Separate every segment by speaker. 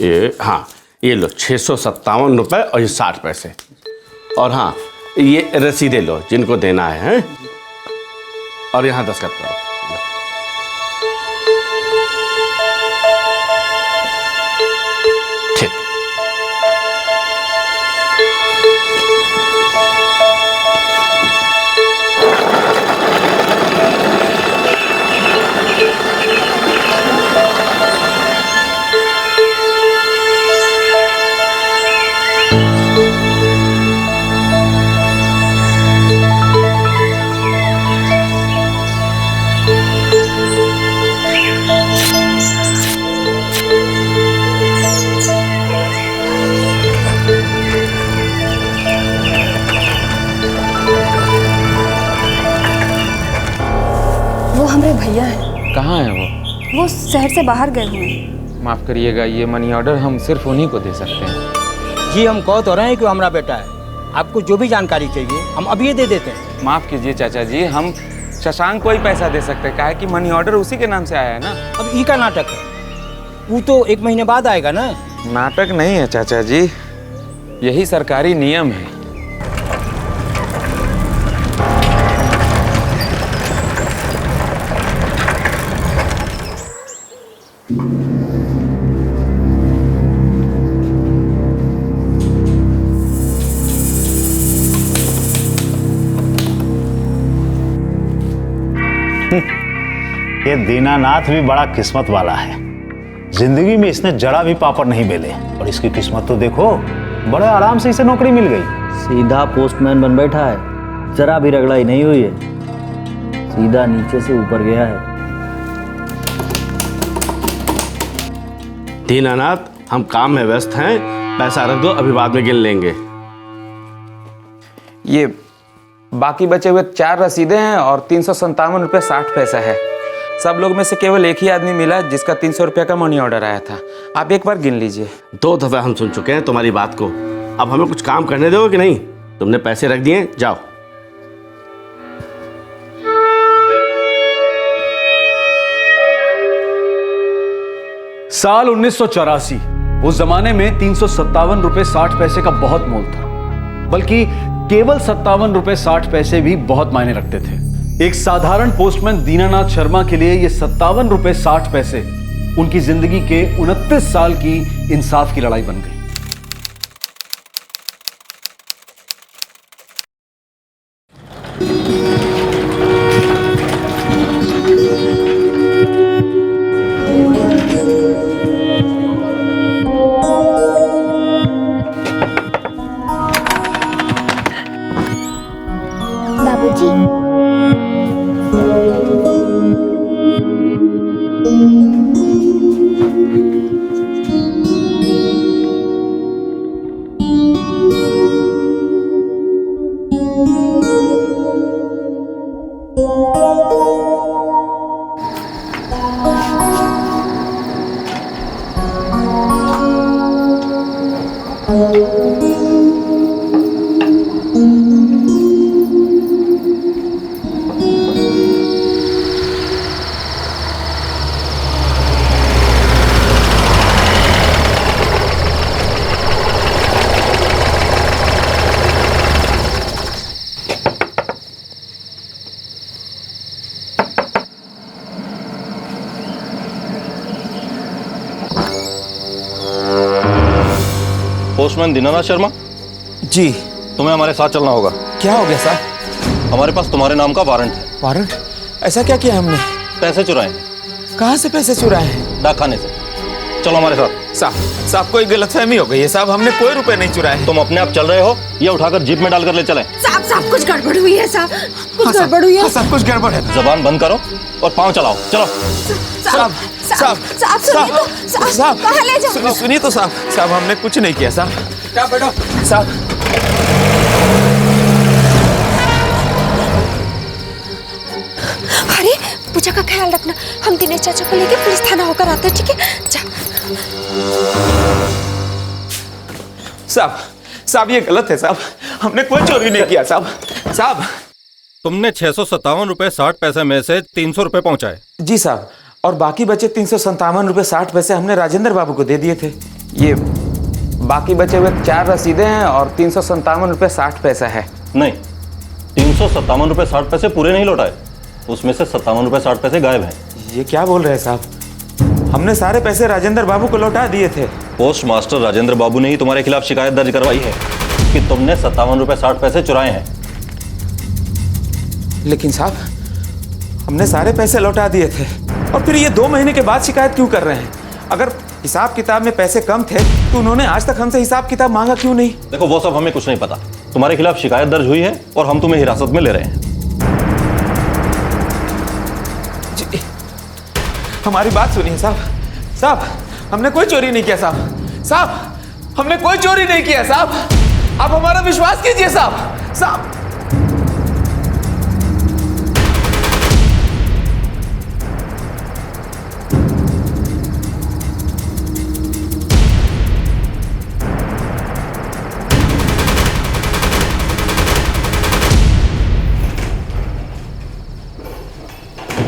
Speaker 1: ये हाँ, ये लो 657 रुपये और ये 60 पैसे। और हाँ, ये रसीदें लो जिनको देना है, हैं? और यहाँ दस्तखत करो। ठीक।
Speaker 2: वो हमारे भैया हैं।
Speaker 3: कहाँ है वो?
Speaker 2: वो शहर से बाहर गए हुए हैं।
Speaker 3: माफ़ करिएगा, ये मनी ऑर्डर हम सिर्फ उन्हीं को दे सकते हैं।
Speaker 4: जी हम कह तो रहे हैं कि वो हमारा बेटा है। आपको जो भी जानकारी चाहिए हम अभी ये दे देते हैं।
Speaker 3: माफ़ कीजिए चाचा जी, हम शशांक को ही पैसा दे सकते हैं। क्या है कि मनी ऑर्डर उसी के नाम से आया है ना।
Speaker 4: अब ई का नाटक है, वो तो 1 महीने बाद आएगा ना।
Speaker 3: नाटक नहीं है चाचा जी, यही सरकारी नियम है।
Speaker 5: ये दीनानाथ भी बड़ा किस्मत वाला है। जिंदगी में इसने जरा भी पापड़ नहीं बेले और इसकी किस्मत तो देखो, बड़े आराम से इसे नौकरी मिल गई।
Speaker 6: सीधा पोस्टमैन बन बैठा है, जरा भी रगड़ाई नहीं हुई है, सीधा नीचे से ऊपर गया है।
Speaker 1: दीनानाथ, हम काम में व्यस्त हैं, पैसा रख दो, अभी बाद में गिन लेंगे।
Speaker 3: ये बाकी बचे हुए 4 रसीदें हैं और 357 रुपये 60 पैसा है। सब लोग में से केवल एक ही आदमी मिला जिसका 300 रुपये का मनी ऑर्डर आया था। आप एक बार गिन लीजिए।
Speaker 1: 2 दफे हम सुन चुके हैं तुम्हारी बात को, अब हमें कुछ काम करने दोगे कि नहीं? तुमने पैसे रख दिए, जाओ।
Speaker 7: साल 1984, उस जमाने में 357 रुपये 60 पैसे का बहुत मोल था, बल्कि केवल 57 रुपये 60 पैसे भी बहुत मायने रखते थे। एक साधारण पोस्टमैन दीनानाथ शर्मा के लिए ये 57 रुपये 60 पैसे उनकी जिंदगी के 29 साल की इंसाफ की लड़ाई बन गई।
Speaker 8: बाबूजी,
Speaker 9: पोस्टमैन दीनानाथ शर्मा
Speaker 3: जी,
Speaker 9: तुम्हें हमारे साथ चलना होगा।
Speaker 3: क्या हो गया साहब?
Speaker 9: हमारे पास तुम्हारे नाम का वारंट है।
Speaker 3: वारंट? ऐसा क्या किया हमने?
Speaker 9: पैसे चुराए।
Speaker 3: कहाँ से पैसे चुराए हैं?
Speaker 9: डाकखाने से। चलो हमारे साथ।
Speaker 3: साहब कोई गलतफहमी हो गई है साहब, हमने कोई रुपए नहीं चुराए।
Speaker 9: तुम अपने आप चल रहे हो, ये उठाकर जीप में डालकर ले चले।
Speaker 8: साहब कुछ गड़बड़ हुई है साहब, कुछ गड़बड़ हुई है।
Speaker 3: सब कुछ गड़बड़ है।
Speaker 9: जबान बंद करो और पाँव चलाओ, चलो।
Speaker 8: साहब कहाँ ले जाओ?
Speaker 3: सुनिए तो साहब हमने कुछ नहीं किया साहब। क्या बैठो साहब।
Speaker 8: अरे पूजा का ख्याल रखना, हम दिनेश चाचा को लेके पुलिस थाना होकर आते हैं, ठीक है? जा।
Speaker 3: साहब ये गलत है साहब, हमने कोई चोरी नहीं किया साहब।
Speaker 9: तुमने 657 रुपये 60 पैसे में से 300 रुपये पहुंचाए।
Speaker 3: जी साहब, और बाकी बचे 357 रुपये 60 पैसे हमने राजेंद्र बाबू को दे दिए थे। ये बाकी बचे हुए 4 रसीदें हैं और 357 रुपये 60 पैसा है।
Speaker 9: नहीं, 357 रुपये 60 पैसे पूरे नहीं लौटाए, उसमें से 57 रुपये 60 पैसे गायब हैं।
Speaker 3: ये क्या बोल रहे हैं साहब? हमने सारे पैसे राजेंद्र बाबू को लौटा दिए थे।
Speaker 9: पोस्ट मास्टर राजेंद्र बाबू ने ही तुम्हारे खिलाफ शिकायत दर्ज करवाई है कि तुमने 57 रुपये 60 पैसे चुराए हैं।
Speaker 3: लेकिन साहब, हमने सारे पैसे लौटा दिए थे और फिर ये 2 महीने के बाद शिकायत क्यों कर रहे हैं? अगर हिसाब किताब में पैसे कम थे तो उन्होंने आज तक हमसे हिसाब किताब मांगा क्यों नहीं?
Speaker 9: देखो, वो सब हमें कुछ नहीं पता। तुम्हारे खिलाफ शिकायत दर्ज हुई है और हम तुम्हें हिरासत में ले रहे हैं।
Speaker 3: हमारी बात सुनिए साहब। साहब, हमने कोई चोरी नहीं किया साहब। साहब, हमने कोई चोरी नहीं किया साहब। आप हमारा विश्वास कीजिए साहब। साहब,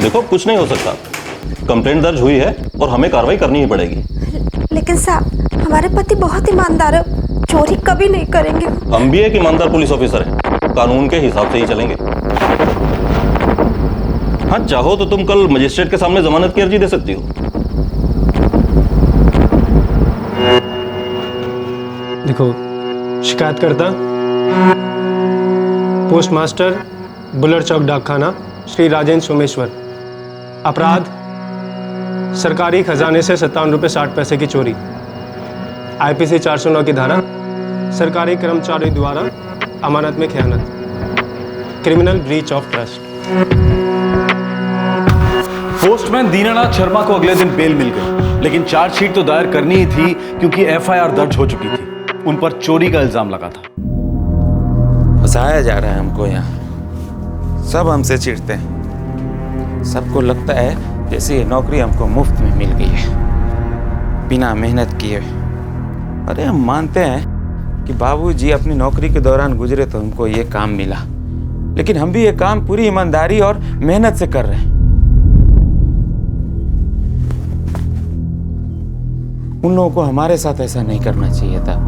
Speaker 9: देखो, कुछ नहीं हो सकता। कंप्लेंट दर्ज हुई है और हमें कार्रवाई करनी ही पड़ेगी।
Speaker 8: लेकिन साहब, हमारे पति बहुत ईमानदार है, चोरी कभी नहीं करेंगे।
Speaker 9: हम भी एक ईमानदार पुलिस ऑफिसर हैं, कानून के हिसाब से ही चलेंगे। हाँ, चाहो तो तुम कल मजिस्ट्रेट के सामने जमानत की अर्जी दे सकती हो।
Speaker 10: देखो, शिकायतकर्ता पोस्ट मास्टर बुलर चौक डाकखाना श्री राजेंद्र सोमेश्वर। अपराध सरकारी खजाने से 57 रुपये 60 पैसे की चोरी। IPC 409 की धारा सरकारी कर्मचारी द्वारा अमानत में खयानत, criminal breach of trust.
Speaker 7: Postman Dinanath Sharma को अगले दिन बेल मिल गई, लेकिन चार्जशीट तो दायर करनी ही थी क्योंकि FIR दर्ज हो चुकी थी। उन पर चोरी का इल्जाम लगा था।
Speaker 3: फंसाया जा रहा है हमको यहाँ। सब हमसे चिढ़ते हैं। सबको लगता है जैसे ये नौकरी हमको मुफ्त में मिल गई है, बिना मेहनत किए। अरे हम मानते हैं कि बाबूजी अपनी नौकरी के दौरान गुजरे तो हमको ये काम मिला, लेकिन हम भी ये काम पूरी ईमानदारी और मेहनत से कर रहे हैं। उन लोगों को हमारे साथ ऐसा नहीं करना चाहिए था।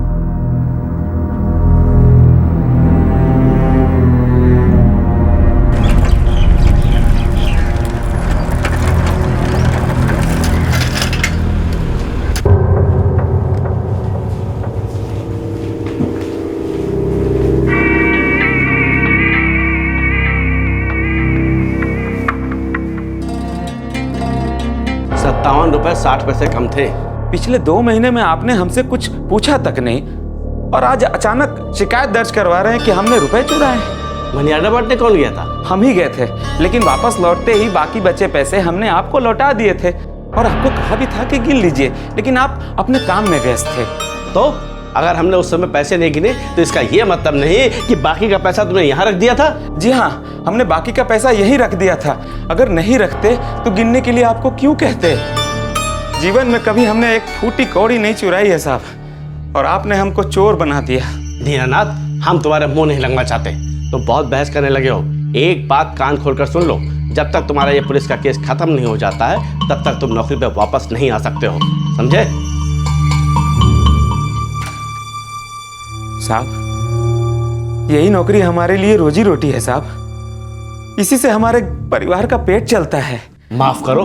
Speaker 1: रुपए 60 पैसे कम थे।
Speaker 3: पिछले 2 महीने में आपने हमसे कुछ पूछा तक नहीं और आज अचानक शिकायत दर्ज करवा रहे हैं कि हमने रुपए चुराए।
Speaker 1: मनी ऑर्डर बांटने कौन गया था?
Speaker 3: हम ही गए थे, लेकिन वापस लौटते ही बाकी बचे पैसे हमने आपको लौटा दिए थे और आपको कहा भी था कि गिन लीजिए, लेकिन आप अपने काम में व्यस्त थे।
Speaker 1: तो अगर हमने उस समय पैसे नहीं गिने तो इसका यह मतलब नहीं कि बाकी का पैसा तुमने यहाँ रख दिया था।
Speaker 3: जी हाँ, हमने बाकी का पैसा यहीं रख दिया था। अगर नहीं रखते तो गिनने के लिए आपको क्यों कहते? जीवन में कभी हमने एक फूटी कौड़ी नहीं चुराई है साहब, और आपने हमको चोर बना दिया।
Speaker 1: दीनानाथ, हम तुम्हारे मुंह नहीं लगना चाहते। तुम बहुत बहस करने लगे हो। एक बात कान खोलकर सुन लो, जब तक तुम्हारा ये पुलिस का केस खत्म नहीं हो जाता है तब तक तुम नौकरी पे वापस नहीं आ सकते हो, समझे?
Speaker 3: साहब, यही नौकरी हमारे लिए रोजी रोटी है साहब। इसी से हमारे परिवार का पेट चलता है।
Speaker 1: माफ करो,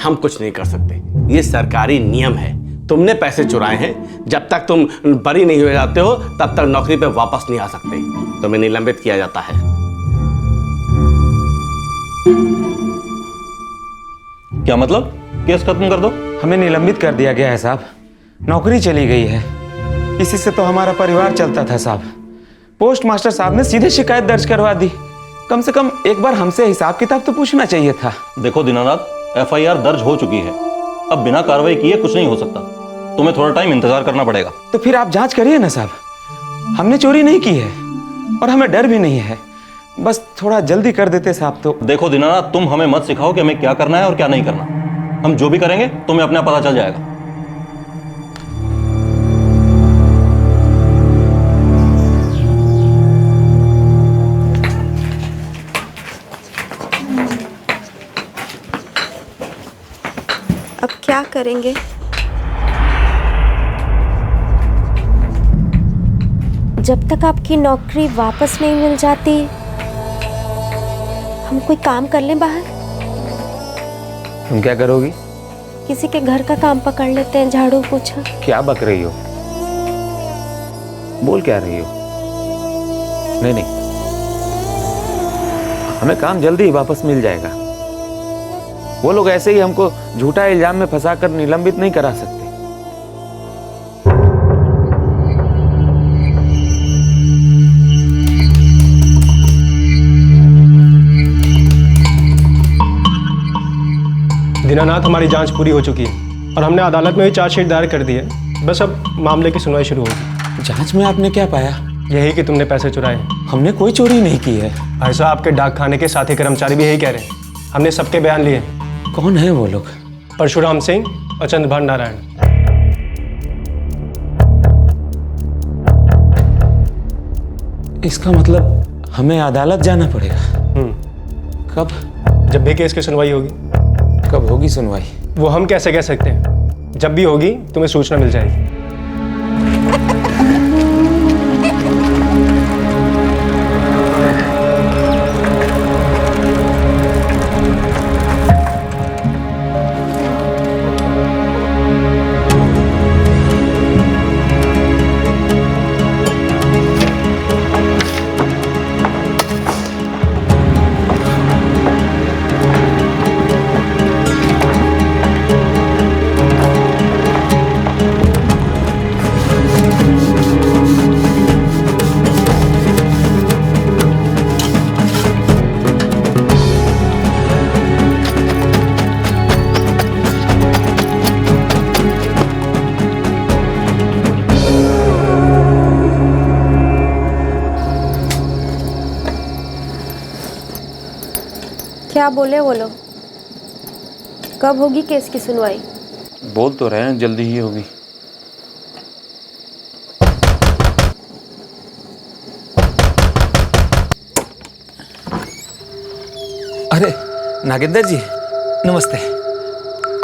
Speaker 1: हम कुछ नहीं कर सकते। ये सरकारी नियम है। तुमने पैसे चुराए हैं, जब तक तुम बरी नहीं हो जाते हो तब तक नौकरी पे वापस नहीं आ सकते। तुम्हें निलंबित किया जाता है।
Speaker 9: क्या मतलब? केस खत्म कर दो।
Speaker 3: हमें निलंबित कर दिया गया है साहब, नौकरी चली गई है। इसी से तो हमारा परिवार चलता था साहब। पोस्ट मास्टर साहब ने सीधे शिकायत दर्ज करवा दी। कम से कम एक बार हमसे हिसाब किताब तो पूछना चाहिए था।
Speaker 9: देखो दीनानाथ, FIR दर्ज हो चुकी है, अब बिना कार्रवाई किए कुछ नहीं हो सकता। तुम्हें थोड़ा टाइम इंतजार करना पड़ेगा।
Speaker 3: तो फिर आप जांच करिए ना साहब। हमने चोरी नहीं की है और हमें डर भी नहीं है। बस थोड़ा जल्दी कर देते साहब तो।
Speaker 9: देखो दीनानाथ, तुम हमें मत सिखाओ कि हमें क्या करना है और क्या नहीं करना। हम जो भी करेंगे तुम्हें अपने आप पता चल जाएगा।
Speaker 8: अब क्या करेंगे? जब तक आपकी नौकरी वापस नहीं मिल जाती हम कोई काम कर लें बाहर।
Speaker 3: तुम क्या करोगी?
Speaker 8: किसी के घर का काम पकड़ लेते हैं, झाड़ू पोछा।
Speaker 3: क्या बक रही हो? बोल क्या रही हो? नहीं नहीं, हमें काम जल्दी ही वापस मिल जाएगा। वो लोग ऐसे ही हमको झूठा इल्जाम में फंसाकर निलंबित नहीं करा सकते।
Speaker 10: दीनानाथ, हमारी जांच पूरी हो चुकी है और हमने अदालत में भी चार्जशीट दायर कर दी है। बस अब मामले की सुनवाई शुरू होगी।
Speaker 3: जांच में आपने क्या पाया?
Speaker 10: यही कि तुमने पैसे चुराए।
Speaker 3: हमने कोई चोरी नहीं की है।
Speaker 10: भाई साहब, आपके डाक खाने के साथी कर्मचारी भी यही कह रहे हैं। हमने सबके बयान लिए।
Speaker 3: कौन है वो लोग?
Speaker 10: परशुराम सिंह और चंद्रभान नारायण।
Speaker 3: इसका मतलब हमें अदालत जाना पड़ेगा। कब?
Speaker 10: जब भी केस की सुनवाई होगी।
Speaker 3: कब होगी सुनवाई?
Speaker 10: वो हम कैसे कह सकते हैं? जब भी होगी तुम्हें सूचना मिल जाएगी।
Speaker 8: क्या बोले वो लोग? कब होगी केस की सुनवाई?
Speaker 3: बोल तो रहे हैं जल्दी ही होगी। अरे नागेंद्र जी, नमस्ते,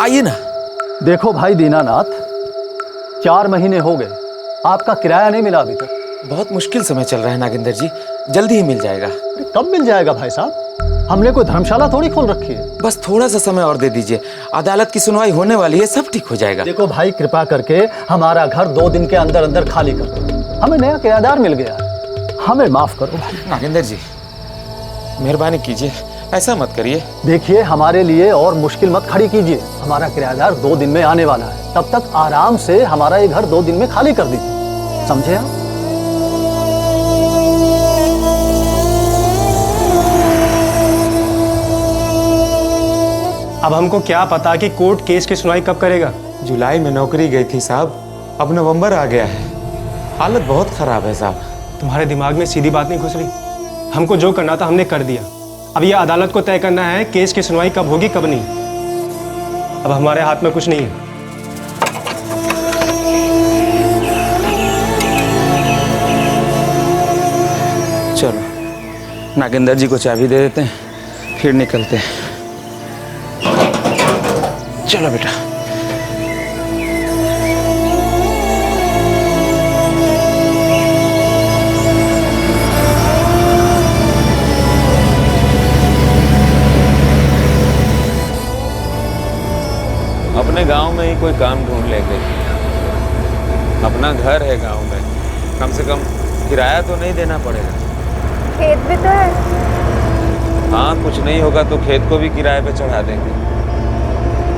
Speaker 3: आइए ना।
Speaker 6: देखो भाई दीनानाथ, 4 महीने हो गए, आपका किराया नहीं मिला अभी तक।
Speaker 3: बहुत मुश्किल समय चल रहा है नागेंद्र जी, जल्दी ही मिल जाएगा।
Speaker 6: कब मिल जाएगा भाई साहब? हमने कोई धर्मशाला थोड़ी खोल रखी है।
Speaker 3: बस थोड़ा सा समय और दे दीजिए, अदालत की सुनवाई होने वाली है, सब ठीक हो जाएगा।
Speaker 6: देखो भाई, कृपा करके हमारा घर 2 दिन के अंदर अंदर खाली कर दो। हमें नया किराएदार मिल गया, हमें माफ करो भाई।
Speaker 3: नागेंद्र जी मेहरबानी कीजिए, ऐसा मत करिए।
Speaker 6: देखिए, हमारे लिए और मुश्किल मत खड़ी कीजिए। हमारा किराएदार 2 दिन में आने वाला है, तब तक आराम से हमारा ये घर 2 दिन में खाली कर दीजिए, समझे आप?
Speaker 10: अब हमको क्या पता कि कोर्ट केस की सुनवाई कब करेगा।
Speaker 3: जुलाई में नौकरी गई थी साहब, अब नवंबर आ गया है, हालत बहुत खराब है साहब।
Speaker 10: तुम्हारे दिमाग में सीधी बात नहीं घुस रही? हमको जो करना था हमने कर दिया। अब ये अदालत को तय करना है केस की सुनवाई कब होगी कब नहीं। अब हमारे हाथ में कुछ नहीं है।
Speaker 3: चलो नागेंद्र जी को चाबी दे देते हैं, फिर निकलते हैं। चलो बेटा। अपने गांव में ही कोई काम ढूंढ लेंगे। अपना घर है गांव में, कम से कम किराया तो नहीं देना पड़ेगा।
Speaker 8: खेत भी तो है।
Speaker 3: हाँ, कुछ नहीं होगा तो खेत को भी किराए पे चढ़ा देंगे।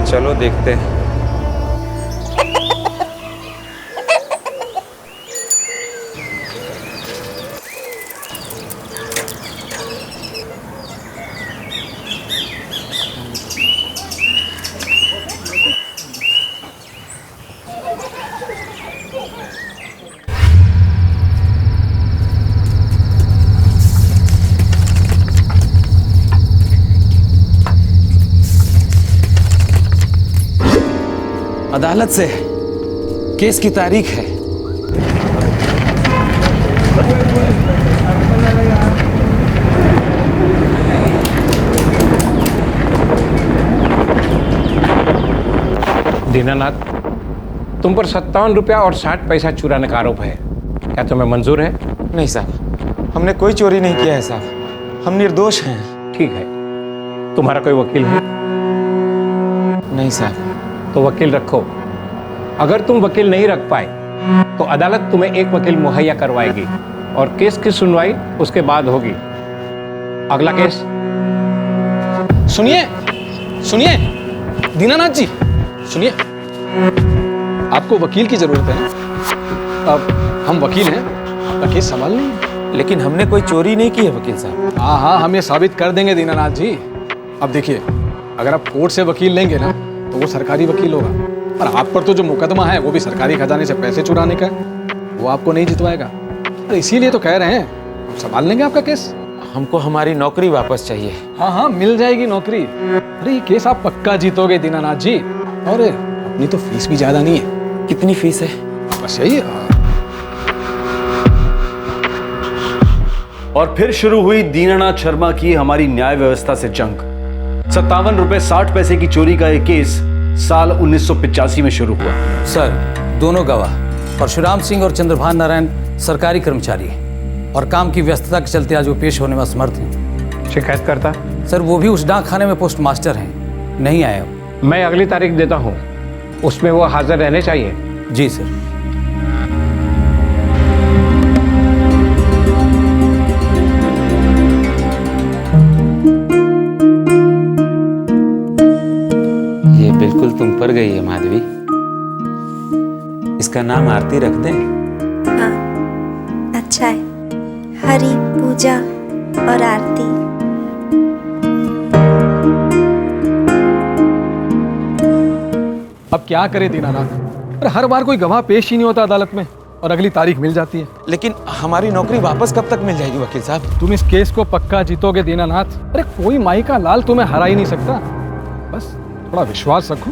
Speaker 3: चलो देखते हैं। अदालत से केस की तारीख है।
Speaker 11: दीनानाथ, तुम पर 57 रुपया और 60 पैसा चुराने का आरोप है। क्या तुम्हें मंजूर है?
Speaker 3: नहीं साहब, हमने कोई चोरी नहीं किया है साहब, हम निर्दोष हैं।
Speaker 11: ठीक है। तुम्हारा कोई वकील है?
Speaker 3: नहीं साहब।
Speaker 11: तो वकील रखो। अगर तुम वकील नहीं रख पाए तो अदालत तुम्हें एक वकील मुहैया करवाएगी और केस की सुनवाई उसके बाद होगी। अगला केस।
Speaker 12: सुनिए सुनिए दीनानाथ जी, सुनिए, आपको वकील की जरूरत है ना? अब हम वकील हैं, आपका केस संभाल लेंगे।
Speaker 3: लेकिन हमने कोई चोरी नहीं की है वकील साहब।
Speaker 12: हाँ हाँ, हम ये साबित कर देंगे दीनानाथ जी। अब देखिए, अगर आप कोर्ट से वकील लेंगे ना तो वो सरकारी वकील होगा, और आप पर तो जो मुकदमा है वो भी सरकारी खजाने से पैसे चुराने का है, वो आपको नहीं जितवाएगा। और इसीलिए तो कह रहे हैं हम संभाल लेंगे आपका केस।
Speaker 3: हमको हमारी नौकरी वापस चाहिए।
Speaker 12: हाँ हाँ, मिल जाएगी नौकरी। अरे ये केस आप पक्का जीतोगे दीनानाथ जी, और अपनी तो फीस भी ज्यादा नहीं है।
Speaker 3: कितनी फीस है?
Speaker 12: बस यही।
Speaker 7: और फिर शुरू हुई दीनानाथ शर्मा की हमारी न्याय व्यवस्था से जंग। 57 रुपए 60 पैसे की चोरी का एक केस साल 1985 में शुरू हुआ।
Speaker 4: सर, दोनों गवाह परशुराम सिंह और चंद्रभान नारायण सरकारी कर्मचारी हैं और काम की व्यस्तता के चलते आज वो पेश होने में असमर्थ हैं।
Speaker 11: शिकायत करता?
Speaker 4: सर, वो भी उस डाक खाने में पोस्ट मास्टर हैं, नहीं आए।
Speaker 11: मैं अगली तारीख देता हूँ, उसमें वो हाजिर रहने चाहिए।
Speaker 4: जी सर।
Speaker 3: ये बिल्कुल तुम पर गई है माधवी। इसका नाम आरती रख दें?
Speaker 8: हाँ, अच्छा है। हरि, पूजा और आरती।
Speaker 12: अब क्या करे दीनानाथ, अरे हर बार कोई गवाह पेश ही नहीं होता अदालत में और अगली तारीख मिल जाती है।
Speaker 3: लेकिन हमारी नौकरी वापस कब तक मिल जाएगी वकील साहब?
Speaker 12: तुम इस केस को पक्का जीतोगे दीनानाथ। अरे कोई माई का लाल तुम्हें हरा ही नहीं सकता, बस थोड़ा विश्वास रखो।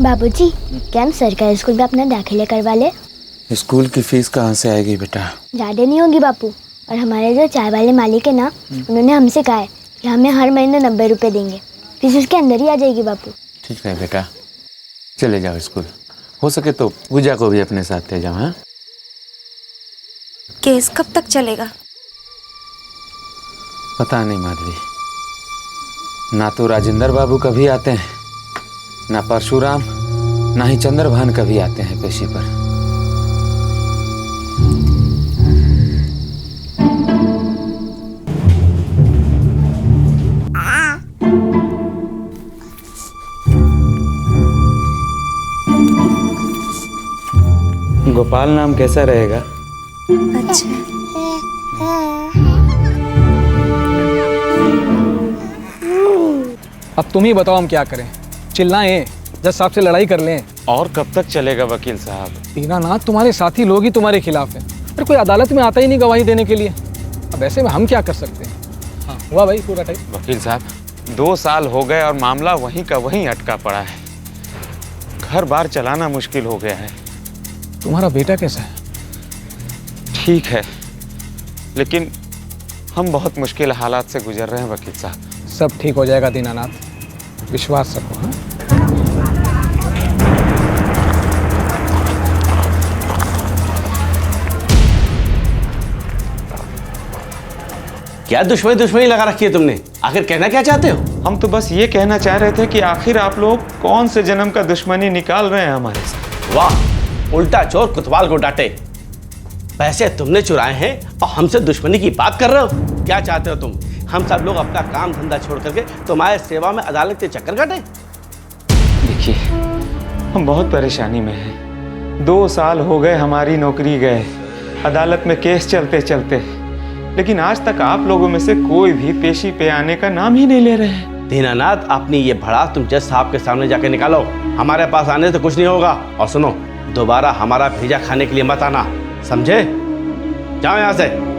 Speaker 13: बाबूजी, क्या हम सरकारी स्कूल में अपना दाखिला करवा ले?
Speaker 3: स्कूल की फीस कहाँ से आएगी बेटा?
Speaker 13: ज़्यादा नहीं होगी बापू, और हमारे जो चाय वाले मालिक है ना, उन्होंने हमसे कहा है कि हमें हर महीने 90 रुपए देंगे, फीस उसके अंदर ही आ जाएगी बापू।
Speaker 3: ठीक है बेटा, चले जाओ स्कूल। हो सके तो पूजा को भी अपने साथ ले जाओ। हाँ,
Speaker 8: केस कब तक चलेगा?
Speaker 3: पता नहीं माधवी, ना तो राजेंद्र बाबू कभी आते हैं, ना परशुराम, ना ही चंद्रभान कभी आते हैं पेशी पर। गोपाल नाम कैसा रहेगा?
Speaker 8: अच्छा।
Speaker 12: अब तुम ही बताओ हम क्या करें? चिल्लाएं, जज साहब से लड़ाई कर लें?
Speaker 3: और कब तक चलेगा वकील साहब?
Speaker 12: दीनानाथ, तुम्हारे साथी लोग ही तुम्हारे खिलाफ हैं, पर कोई अदालत में आता ही नहीं गवाही देने के लिए। अब ऐसे में हम क्या कर सकते हैं? हाँ, हुआ भाई पूरा टाइम।
Speaker 3: वकील साहब, 2 साल हो गए और मामला वहीं का वहीं अटका पड़ा है। घर बार चलाना मुश्किल हो गया है।
Speaker 12: तुम्हारा बेटा कैसा है?
Speaker 3: ठीक है, लेकिन हम बहुत मुश्किल हालात से गुजर रहे हैं वकील साहब।
Speaker 12: सब ठीक हो जाएगा दीनानाथ, विश्वास रखो। हाँ,
Speaker 1: क्या दुश्मनी लगा रखी है तुमने? आखिर कहना क्या चाहते हो?
Speaker 3: हम तो बस ये कहना चाह रहे थे कि आखिर आप लोग कौन से जन्म का दुश्मनी निकाल रहे हैं हमारे साथ।
Speaker 1: वाह, उल्टा चोर कोतवाल को डांटे। पैसे तुमने चुराए हैं और हमसे दुश्मनी की बात कर रहे हो? क्या चाहते हो तुम? हम सब लोग अपना काम धंधा छोड़ करके तुम्हारे सेवा में अदालत के चक्कर काटे?
Speaker 3: देखिए, हम बहुत परेशानी में हैं। 2 साल हो गए हमारी नौकरी गए, अदालत में केस चलते चलते, लेकिन आज तक आप लोगों में से कोई भी पेशी पे आने का नाम ही नहीं ले रहे हैं।
Speaker 1: दीनानाथ, अपनी ये भड़ास तुम जज साहब के सामने जाके निकालो। हमारे पास आने से कुछ नहीं होगा। और सुनो, दोबारा हमारा भेजा खाने के लिए मत आना, समझे? जाओ यहां से।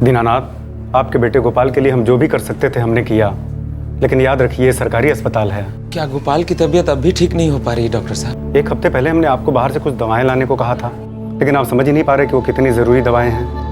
Speaker 10: दीनानाथ, आपके बेटे गोपाल के लिए हम जो भी कर सकते थे हमने किया, लेकिन याद रखिए सरकारी अस्पताल है।
Speaker 3: क्या गोपाल की तबीयत अब भी ठीक नहीं हो पा रही डॉक्टर साहब?
Speaker 10: 1 हफ्ते पहले हमने आपको बाहर से कुछ दवाएं लाने को कहा था, लेकिन आप समझ ही नहीं पा रहे कि वो कितनी जरूरी दवाएं हैं।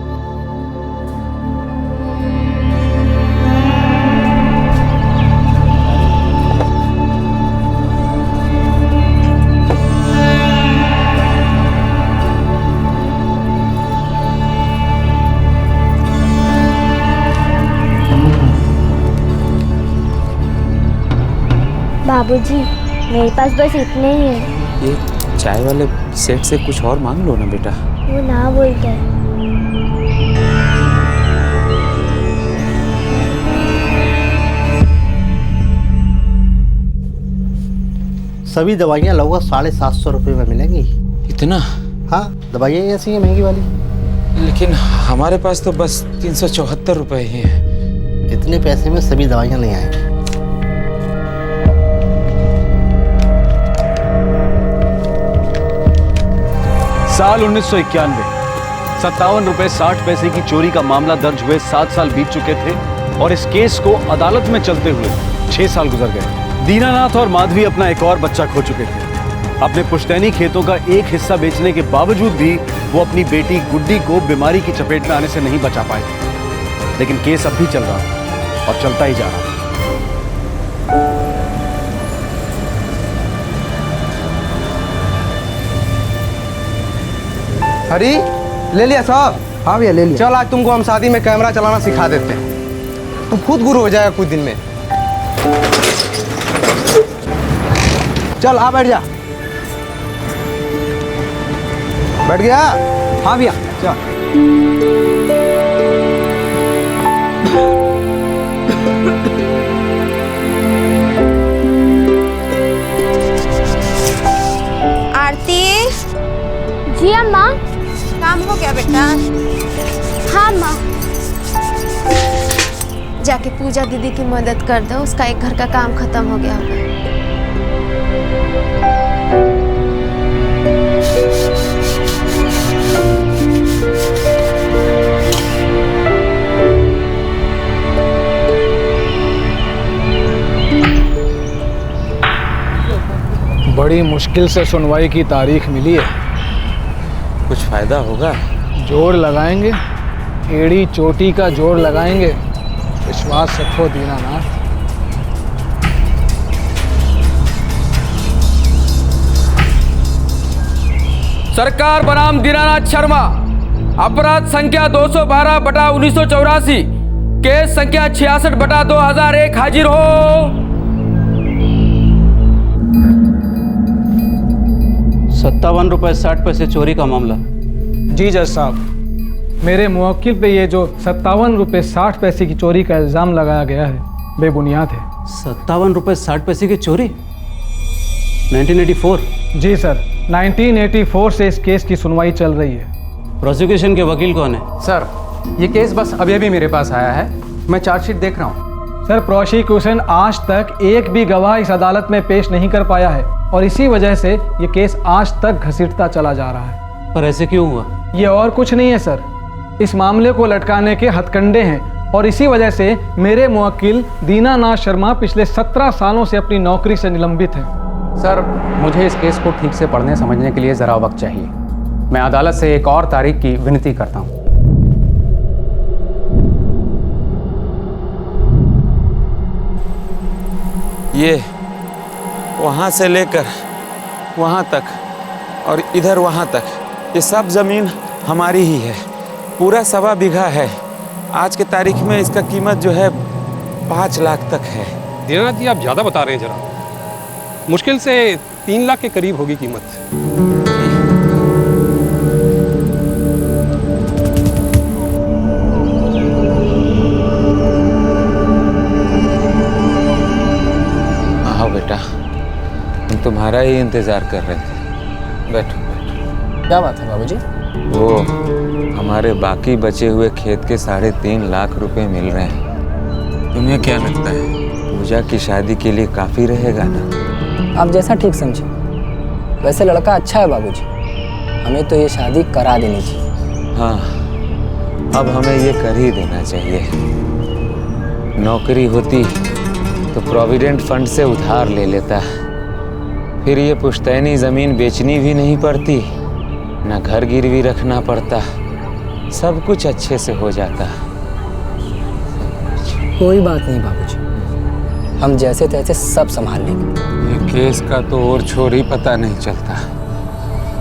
Speaker 13: बाबूजी, मेरे पास बस इतने ही हैं।
Speaker 3: ये चाय वाले सेठ से कुछ और मांग लो ना बेटा।
Speaker 13: वो ना बोलता है।
Speaker 6: सभी दवाइयाँ लगभग 750 रुपये में मिलेंगी।
Speaker 3: इतना?
Speaker 6: हाँ, दवाइयाँ ऐसी हैं महंगी वाली।
Speaker 3: लेकिन हमारे पास तो बस 374 रुपए ही हैं।
Speaker 6: इतने पैसे में सभी दवाइयाँ नहीं आएंगी।
Speaker 7: साल 1991, 57 रुपए 60 पैसे की चोरी का मामला दर्ज हुए 7 साल बीत चुके थे और इस केस को अदालत में चलते हुए 6 साल गुजर गए। दीनानाथ और माधवी अपना एक और बच्चा खो चुके थे। अपने पुश्तैनी खेतों का एक हिस्सा बेचने के बावजूद भी वो अपनी बेटी गुड्डी को बीमारी की चपेट में आने से नहीं बचा पाए। लेकिन केस अब भी चल रहा और चलता ही जा रहा।
Speaker 14: हरी, ले लिया साहब? हाँ भैया ले लिया। चल आज तुमको हम शादी में कैमरा चलाना सिखा देते हैं, तुम खुद गुरु हो जाएगा कुछ दिन में। चल आ बैठ जा। बैठ गया? हाँ भैया चल।
Speaker 8: आरती।
Speaker 13: जी अम्मा।
Speaker 8: काम हो गया बेटा?
Speaker 13: हाँ माँ।
Speaker 8: जाके पूजा दीदी की मदद कर दो, उसका एक घर का काम खत्म हो गया होगा।
Speaker 12: बड़ी मुश्किल से सुनवाई की तारीख मिली है।
Speaker 3: कुछ फायदा होगा?
Speaker 12: जोर लगाएंगे, एड़ी चोटी का जोर लगाएंगे। विश्वास रखो दीनानाथ।
Speaker 15: सरकार बनाम दीनानाथ शर्मा, अपराध संख्या 212/1984, केस संख्या 66/2001 हाजिर हो।
Speaker 16: 57 रुपए 60 पैसे चोरी का मामला।
Speaker 12: जी जज साहब, मेरे मुवक्किल पे ये जो 57 रुपये 60 पैसे की चोरी का इल्ज़ाम लगाया गया है बेबुनियाद है।
Speaker 16: 57 रुपए 60 पैसे की चोरी? 1984?
Speaker 12: जी सर, 1984 से इस केस की सुनवाई चल रही है।
Speaker 16: प्रोसिक्यूशन के वकील कौन है?
Speaker 14: सर, ये केस बस अभी अभी मेरे पास आया है, मैं चार्जशीट देख रहा हूँ।
Speaker 12: सर, प्रोसिक्यूशन आज तक एक भी गवाह इस अदालत में पेश नहीं कर पाया है और इसी वजह से ये केस आज तक घसीटता चला जा रहा है।
Speaker 16: पर ऐसे क्यों हुआ?
Speaker 12: ये और कुछ नहीं है सर, इस मामले को लटकाने के हथकंडे हैं और इसी वजह से मेरे मुवक्किल दीनानाथ शर्मा पिछले 17 सालों से अपनी नौकरी से निलंबित हैं।
Speaker 11: सर, मुझे इस केस को ठीक से पढ़ने समझने के लिए ज़रा वक्त चाहिए। मैं अदालत से एक और तारीख की विनती करता हूँ।
Speaker 3: ये वहाँ से लेकर वहाँ तक और इधर वहाँ तक, ये सब ज़मीन हमारी ही है। पूरा 1.25 बीघा है। आज के तारीख में इसका कीमत जो है 5 लाख तक है।
Speaker 17: दीनानाथ जी, आप ज़्यादा बता रहे हैं जरा। मुश्किल से 3 लाख के करीब होगी कीमत।
Speaker 3: आओ बेटा, हम तुम्हारा ही इंतजार कर रहे थे। बैठो बैठो।
Speaker 18: क्या बात है बाबूजी?
Speaker 3: वो हमारे बाकी बचे हुए खेत के 3.5 लाख रुपए मिल रहे हैं। तुम्हें क्या लगता है पूजा की शादी के लिए काफी रहेगा ना?
Speaker 18: आप जैसा ठीक समझे। वैसे लड़का अच्छा है बाबूजी, हमें तो ये शादी करा देनी चाहिए।
Speaker 3: हाँ, अब हमें ये कर ही देना चाहिए। नौकरी होती तो प्रोविडेंट फंड से उधार ले लेता, फिर ये पुश्तैनी जमीन बेचनी भी नहीं पड़ती, ना घर गिरवी रखना पड़ता, सब कुछ अच्छे से हो जाता।
Speaker 18: कोई बात नहीं बाबूजी, हम जैसे तैसे सब संभाल लेंगे।
Speaker 3: ये केस का तो और छोर ही पता नहीं चलता,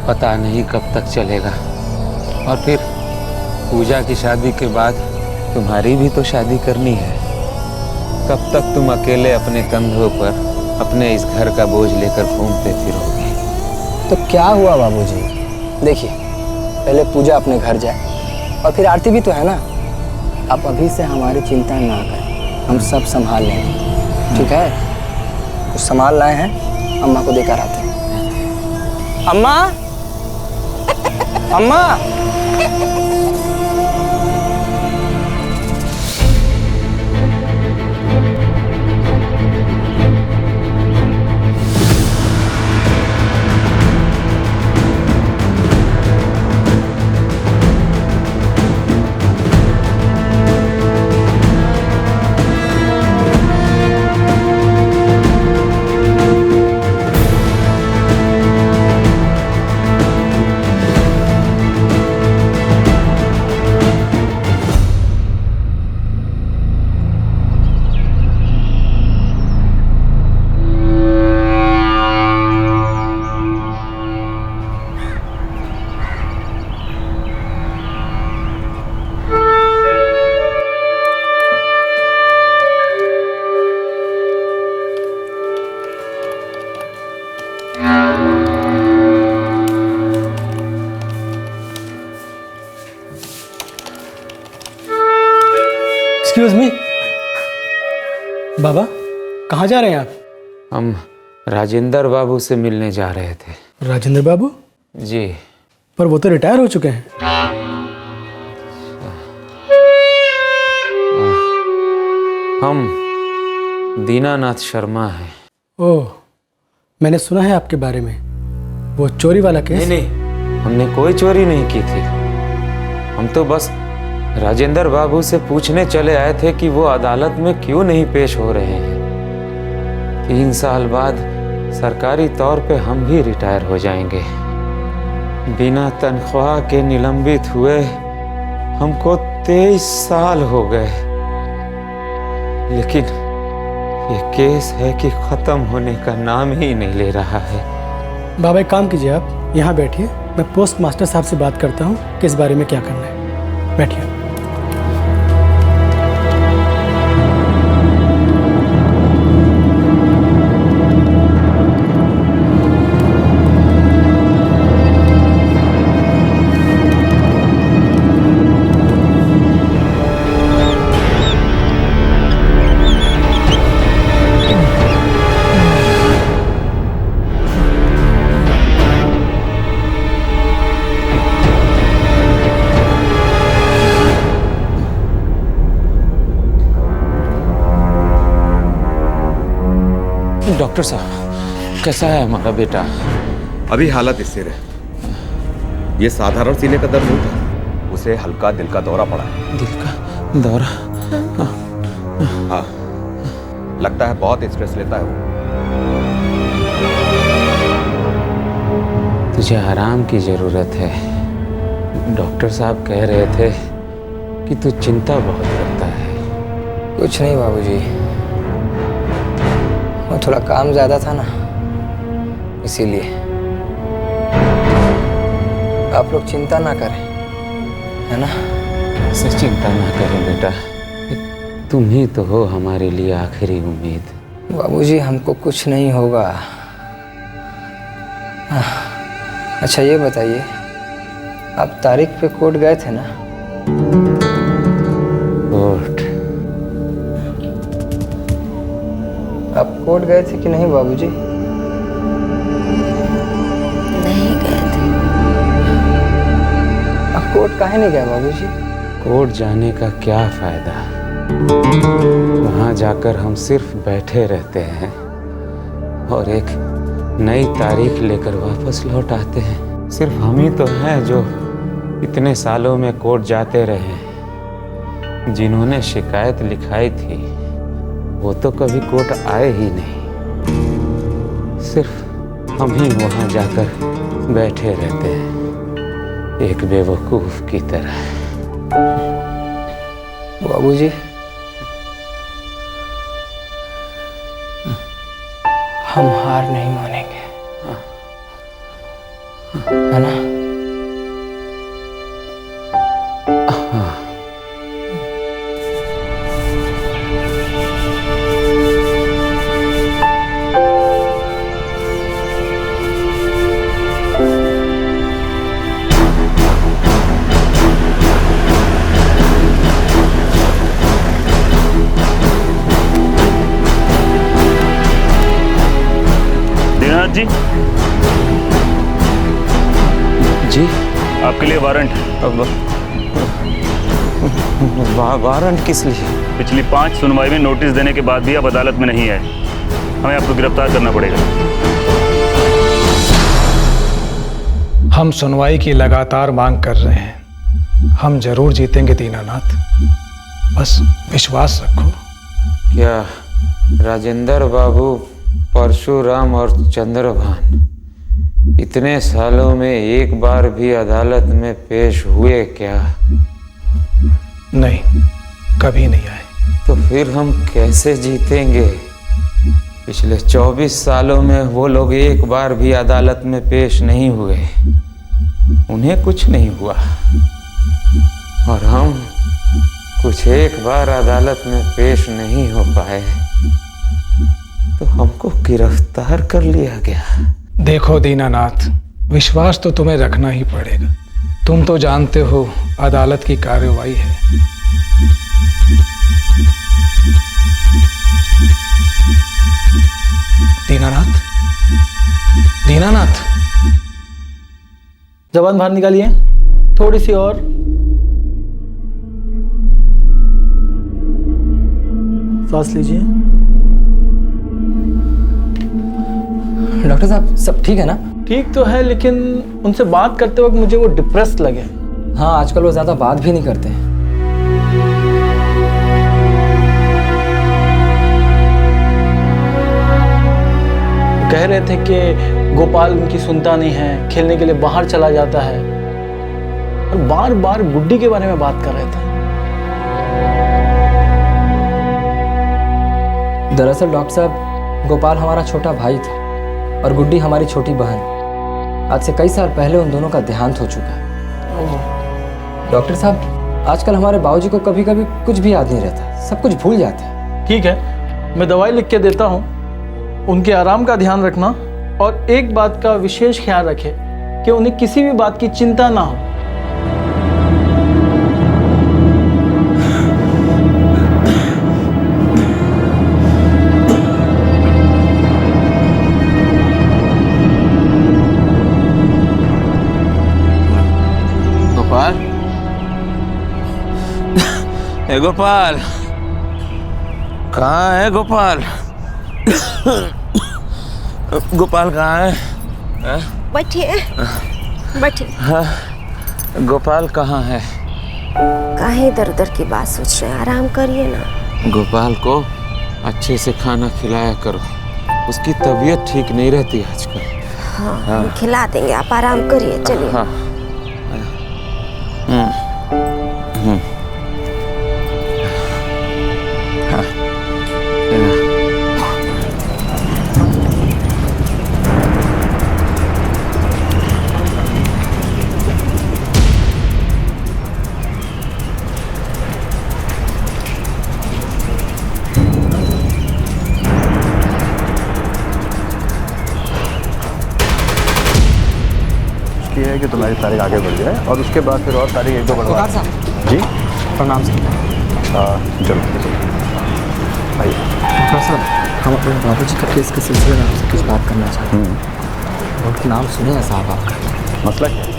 Speaker 3: पता नहीं कब तक चलेगा। और फिर पूजा की शादी के बाद तुम्हारी भी तो शादी करनी है। कब तक तुम अकेले अपने कंधों पर अपने इस घर का बोझ लेकर घूमते फिरोगे?
Speaker 18: तो क्या हुआ बाबूजी, देखिए पहले पूजा अपने घर जाए और फिर आरती भी तो है ना। आप अभी से हमारी चिंता ना करें, हम सब संभाल लेंगे। ठीक है, कुछ सामान लाए हैं, अम्मा को देकर आते हैं। अम्मा, अम्मा।
Speaker 10: एक्सक्यूज मी, बाबा कहाँ जा रहे हैं आप?
Speaker 3: हम राजेंद्र बाबू से मिलने जा रहे थे।
Speaker 10: राजेंद्र बाबू?
Speaker 3: जी।
Speaker 10: पर वो तो रिटायर हो चुके हैं।
Speaker 3: हम दीनानाथ शर्मा हैं।
Speaker 10: ओह, मैंने सुना है आपके बारे में, वो चोरी वाला केस।
Speaker 3: नहीं, हमने कोई चोरी नहीं की थी। हम तो बस राजेंद्र बाबू से पूछने चले आए थे कि वो अदालत में क्यों नहीं पेश हो रहे हैं। 3 साल बाद सरकारी तौर पे हम भी रिटायर हो जाएंगे। बिना तनख्वाह के निलंबित हुए हमको 23 साल हो गए, लेकिन ये केस है कि खत्म होने का नाम ही नहीं ले रहा है।
Speaker 10: बाबा एक काम कीजिए, आप यहाँ बैठिए, मैं पोस्ट मास्टर साहब से बात करता हूँ कि इस बारे में क्या करना है। बैठिए।
Speaker 3: डॉक्टर साहब, कैसा है हमारा बेटा?
Speaker 19: अभी हालत स्थिर है। ये साधारण सीने का दर्द नहीं था, उसे हल्का दिल का दौरा पड़ा है।
Speaker 3: दिल का दौरा?
Speaker 19: हाँ, लगता है बहुत स्ट्रेस लेता है वो।
Speaker 3: तुझे आराम की ज़रूरत है। डॉक्टर साहब कह रहे थे कि तू चिंता बहुत करता है।
Speaker 18: कुछ नहीं बाबूजी, वो थोड़ा काम ज़्यादा था ना, इसीलिए। आप लोग चिंता ना करें, है ना?
Speaker 3: ऐसे चिंता ना करें बेटा, तुम ही तो हो हमारे लिए आखिरी उम्मीद।
Speaker 18: बाबूजी हमको कुछ नहीं होगा। अच्छा ये बताइए, आप तारीख पे कोर्ट गए थे ना?
Speaker 3: कोर्ट?
Speaker 18: आप कोर्ट गए थे कि नहीं बाबूजी?
Speaker 20: नहीं गए थे।
Speaker 18: आप कोर्ट काहे नहीं गए बाबूजी?
Speaker 3: कोर्ट जाने का क्या फायदा? वहाँ जाकर हम सिर्फ बैठे रहते हैं और एक नई तारीख लेकर वापस लौट आते हैं। सिर्फ हम ही तो हैं जो इतने सालों में कोर्ट जाते रहे। जिन्होंने शिकायत लिखाई थी वो तो कभी कोर्ट आए ही नहीं। सिर्फ हम ही वहाँ जाकर बैठे रहते हैं एक बेवकूफ की तरह।
Speaker 18: बाबूजी हम हार नहीं मानेंगे, है ना?
Speaker 21: जी
Speaker 3: जी
Speaker 21: आपके लिए वारंट।
Speaker 3: वारंट किस लिए?
Speaker 21: पिछली 5 सुनवाई में नोटिस देने के बाद भी आप अदालत में नहीं आए। हमें आपको गिरफ्तार करना पड़ेगा।
Speaker 12: हम सुनवाई की लगातार मांग कर रहे हैं। हम जरूर जीतेंगे दीनानाथ, बस विश्वास रखो।
Speaker 3: क्या राजेंद्र बाबू, परशुराम और चंद्रभान इतने सालों में एक बार भी अदालत में पेश हुए क्या?
Speaker 12: नहीं, कभी नहीं आए।
Speaker 3: तो फिर हम कैसे जीतेंगे? पिछले 24 सालों में वो लोग एक बार भी अदालत में पेश नहीं हुए, उन्हें कुछ नहीं हुआ, और हम कुछ एक बार अदालत में पेश नहीं हो पाए तो हमको गिरफ्तार कर लिया गया।
Speaker 12: देखो दीनानाथ, विश्वास तो तुम्हें रखना ही पड़ेगा। तुम तो जानते हो अदालत की कार्रवाई है। दीनानाथ, दीनानाथ,
Speaker 6: जबान बाहर निकालिए, थोड़ी सी और। सांस लीजिए।
Speaker 18: डॉक्टर साहब सब ठीक है ना?
Speaker 6: ठीक तो है, लेकिन उनसे बात करते वक्त मुझे वो डिप्रेस्ड लगे।
Speaker 18: हाँ, आजकल वो ज्यादा बात भी नहीं करते हैं।
Speaker 6: कह रहे थे कि गोपाल उनकी सुनता नहीं है, खेलने के लिए बाहर चला जाता है, और बार बार गुड्डी के बारे में बात कर रहे थे।
Speaker 18: दरअसल डॉक्टर साहब, गोपाल हमारा छोटा भाई था और गुड्डी हमारी छोटी बहन। आज से कई साल पहले उन दोनों का देहांत हो चुका है। डॉक्टर साहब, आजकल हमारे बाबूजी को कभी कभी कुछ भी याद नहीं रहता, सब कुछ भूल जाते हैं।
Speaker 6: ठीक है, मैं दवाई लिख के देता हूँ, उनके आराम का ध्यान रखना, और एक बात का विशेष ख्याल रखें कि उन्हें किसी भी बात की चिंता ना हो।
Speaker 3: गोपाल, ए गोपाल, कहाँ है गोपाल? गोपाल कहाँ है?
Speaker 20: बैठिए, बैठिए।
Speaker 3: हाँ, गोपाल कहाँ है?
Speaker 20: काहे इधर उधर की बात सोच रहे हैं, आराम करिए ना।
Speaker 3: गोपाल को अच्छे से खाना खिलाया करो, उसकी तबीयत ठीक नहीं रहती आजकल।
Speaker 20: हाँ, हम खिला देंगे, आप आराम करिए, चलिए।
Speaker 3: हाँ।
Speaker 2: है कि तुम्हारी तारीख आगे बढ़ जाए और उसके बाद फिर और तारीख एक दो बढ़वा जी।
Speaker 18: प्रणाम सर।
Speaker 2: चलो आइए।
Speaker 18: सर, हम अपने बाबूजी का केस के सिलसिले में आपसे कुछ बात करना चाहते हैं। उनका नाम सुने हैं साहब आपका?
Speaker 2: मसला क्या है?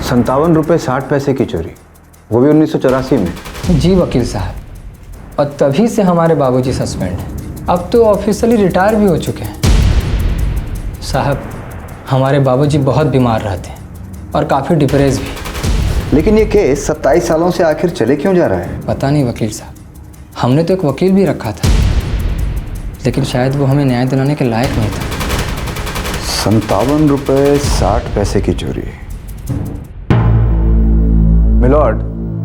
Speaker 2: 57 रुपये 60 पैसे की चोरी, वो भी 1984 में।
Speaker 18: जी वकील साहब, और तभी से हमारे बाबूजी सस्पेंड हैं। अब तो ऑफिशियली रिटायर भी हो चुके हैं। साहब, हमारे बाबूजी बहुत बीमार रहते हैं और काफ़ी डिप्रेस भी।
Speaker 2: लेकिन ये केस 27 सालों से आखिर चले क्यों जा रहा है?
Speaker 18: पता नहीं वकील साहब, हमने तो एक वकील भी रखा था, लेकिन शायद वो हमें न्याय दिलाने के लायक नहीं था।
Speaker 2: 57 रुपये 60 पैसे की चोरी। मिलॉर्ड,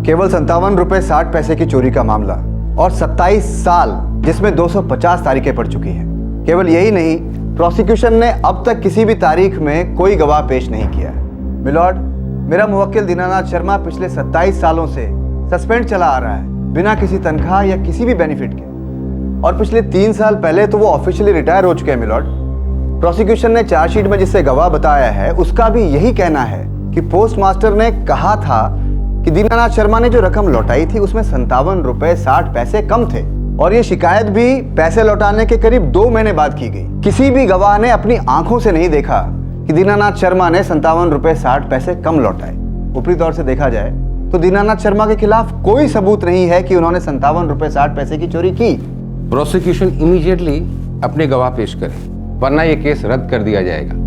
Speaker 2: केवल 57 रुपये 60 पैसे की चोरी का मामला और 27 साल, जिसमें 250 तारीखें पड़ चुकी हैं। केवल यही नहीं, प्रोसिक्यूशन ने अब तक किसी भी तारीख में कोई गवाह पेश नहीं किया है। मिलॉर्ड, मेरा मुवक्किल दीनानाथ शर्मा पिछले 27 सालों से सस्पेंड चला आ रहा है, बिना किसी तनख्वाह या किसी भी बेनिफिट के, और पिछले 3 साल पहले तो वो ऑफिशियली रिटायर हो चुके हैं। मिलॉर्ड, प्रोसिक्यूशन ने चार्जशीट में जिससे गवाह बताया है, उसका भी यही कहना है कि पोस्ट मास्टर ने कहा था कि दीनानाथ शर्मा ने जो रकम लौटाई थी उसमें 57 रुपये 60 पैसे कम थे, और ये शिकायत भी पैसे लौटाने के करीब 2 महीने बाद की गई। किसी भी गवाह ने अपनी आंखों से नहीं देखा कि दीनानाथ शर्मा ने 57 रुपये 60 पैसे कम लौटाए। ऊपरी तौर से देखा जाए तो दीनानाथ शर्मा के खिलाफ कोई सबूत नहीं है कि उन्होंने 57 रुपये 60 पैसे की चोरी की।
Speaker 11: प्रोसिक्यूशन इमीडिएटली अपने गवाह पेश करे, वरना यह केस रद्द कर दिया जाएगा।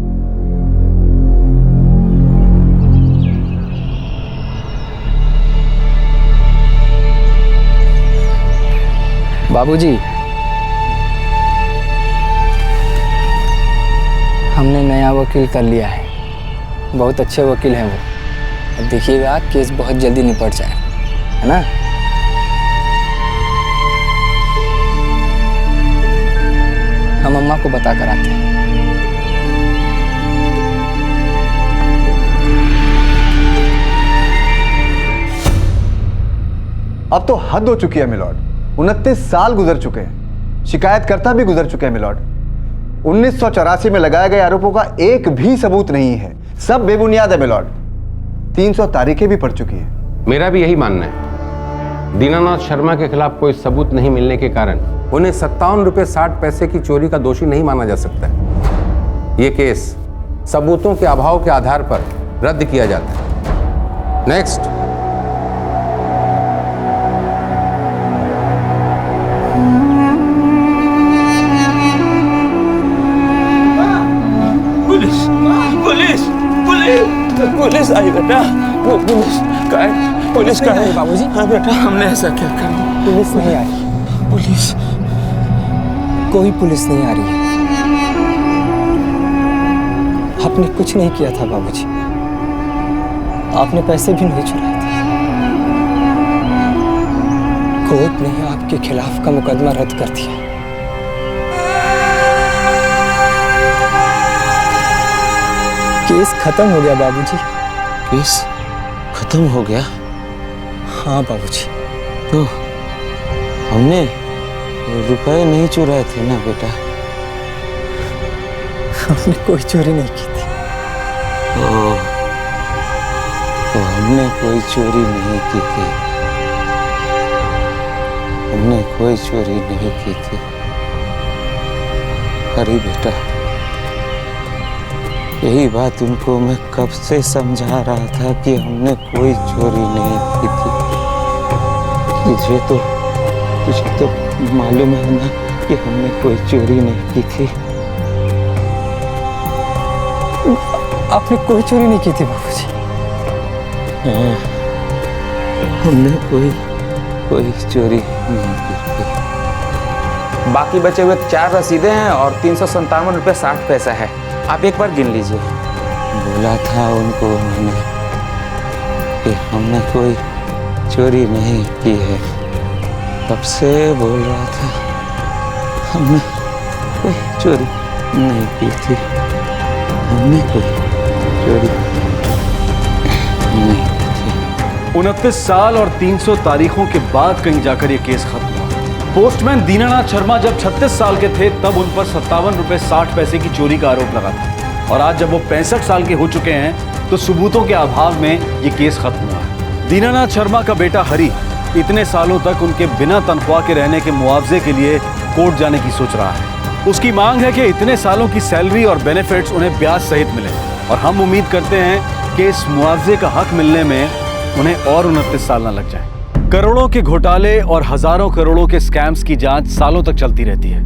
Speaker 18: बाबूजी, हमने नया वकील कर लिया है, बहुत अच्छे वकील हैं वो। अब देखिएगा केस बहुत जल्दी निपट जाए, है ना? हम अम्मा को बता कर आते हैं।
Speaker 2: अब तो हद हो चुकी है मिलॉर्ड। 29 साल गुजर चुके हैं, शिकायतकर्ता भी गुजर चुके हैं मिलॉर्ड। 1984 में लगाए गए आरोपों का एक भी सबूत नहीं है, सब बेबुनियाद है मिलॉर्ड। 300 तारीखें भी पड़ चुकी हैं।
Speaker 11: मेरा भी यही मानना है। दीनानाथ शर्मा के खिलाफ कोई सबूत नहीं मिलने के कारण उन्हें 57 रुपये 60 पैसे की चोरी का दोषी नहीं माना जा सकता है। ये केस सबूतों के अभाव के आधार पर रद्द किया जाता है। Next.
Speaker 15: Police police police police आई बेटा, पुलिस का है, पुलिस का है
Speaker 18: बाबूजी।
Speaker 15: हाँ बेटा, हमने ऐसा क्या कर?
Speaker 18: पुलिस नहीं आई।
Speaker 15: पुलिस?
Speaker 18: कोई पुलिस नहीं आ रही है। आपने कुछ नहीं किया था बाबूजी, आपने पैसे भी नहीं चुराए थे। कोर्ट ने आपके खिलाफ का मुकदमा रद्द कर दिया। केस खत्म हो गया बाबूजी।
Speaker 3: केस खत्म हो गया?
Speaker 18: हाँ बाबूजी।
Speaker 3: तो हमने रुपए नहीं चुराए थे ना बेटा?
Speaker 18: हमने कोई चोरी नहीं की थी।
Speaker 3: तो हमने कोई चोरी नहीं की थी, हमने कोई चोरी नहीं की थी। अरे बेटा, यही बात उनको मैं कब से समझा रहा था कि हमने कोई चोरी नहीं की थी। तुझे तो मालूम है ना कि हमने कोई चोरी नहीं की थी।
Speaker 18: आपने कोई चोरी नहीं की थी बाबूजी?
Speaker 3: हाँ, हमने कोई चोरी नहीं की थी। बाकी बचे हुए 4 रसीदें हैं और 357 रुपये 60 पैसा है। आप एक बार गिन लीजिए। बोला था उनको मैंने कि हमने कोई चोरी नहीं की है, तब से बोल रहा था हमने कोई चोरी नहीं की थी, हमने कोई चोरी नहीं की थी।
Speaker 7: 29 साल और 300 तारीखों के बाद कहीं जाकर ये केस खत्म हुआ। पोस्टमैन दीनानाथ शर्मा जब 36 साल के थे तब उन पर 57 रुपये 60 पैसे की चोरी का आरोप लगा था, और आज जब वो 65 साल के हो चुके हैं तो सबूतों के अभाव में ये केस खत्म हुआ है। दीनानाथ शर्मा का बेटा हरी इतने सालों तक उनके बिना तनख्वाह के रहने के मुआवजे के लिए कोर्ट जाने की सोच रहा है। उसकी मांग है कि इतने सालों की सैलरी और बेनिफिट्स उन्हें ब्याज सहित मिले, और हम उम्मीद करते हैं कि इस मुआवजे का हक मिलने में उन्हें और 29 साल न लग जाए। करोड़ों के घोटाले और हजारों करोड़ों के स्कैम्स की जांच सालों तक चलती रहती है।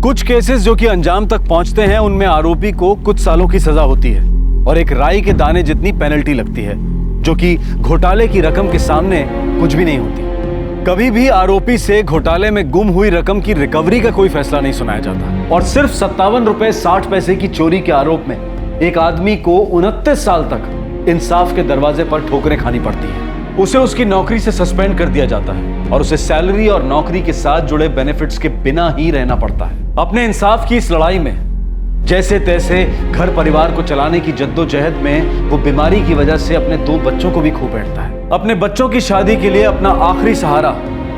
Speaker 7: कुछ केसेस जो कि अंजाम तक पहुंचते हैं उनमें आरोपी को कुछ सालों की सजा होती है और एक राई के दाने जितनी पेनल्टी लगती है, जो कि घोटाले की रकम के सामने कुछ भी नहीं होती। कभी भी आरोपी से घोटाले में गुम हुई रकम की रिकवरी का कोई फैसला नहीं सुनाया जाता, और सिर्फ 57 रुपये 60 पैसे की चोरी के आरोप में एक आदमी को 29 साल तक इंसाफ के दरवाजे पर ठोकरें खानी पड़ती है। उसे उसकी नौकरी से सस्पेंड कर दिया जाता है और उसे सैलरी और नौकरी के साथ जुड़े बेनिफिट्स के बिना ही रहना पड़ता है। अपने इंसाफ की इस लड़ाई में जैसे तैसे घर परिवार को चलाने की जद्दोजहद में वो बीमारी की वजह से अपने 2 बच्चों को भी खो बैठता है। अपने बच्चों की शादी के लिए अपना आखिरी सहारा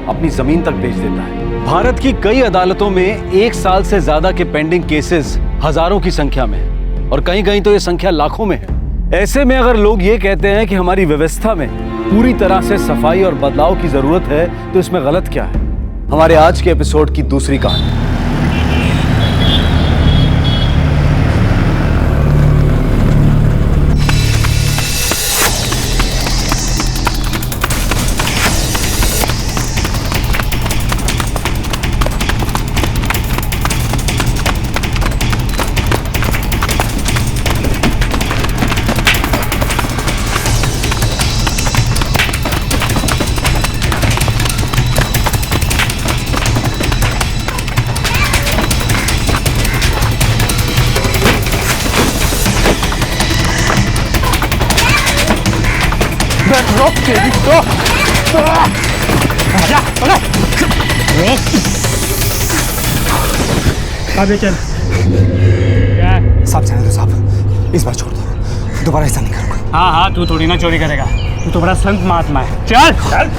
Speaker 7: अपनी जमीन तक बेच देता है। भारत की कई अदालतों में 1 साल से ज्यादा के पेंडिंग केसेस हजारों की संख्या में है, और कहीं कहीं तो ये संख्या लाखों में है। ऐसे में अगर लोग ये कहते हैं कि हमारी व्यवस्था में पूरी तरह से सफाई और बदलाव की जरूरत है, तो इसमें गलत क्या है? हमारे आज के एपिसोड की दूसरी कहानी।
Speaker 5: आगे चल।
Speaker 18: साहब जाने दो साहब, इस बार छोड़ दो, दोबारा ऐसा नहीं करूँगा।
Speaker 5: हाँ हाँ, तू थोड़ी ना चोरी करेगा, तू तो बड़ा संत महात्मा है। चल चल।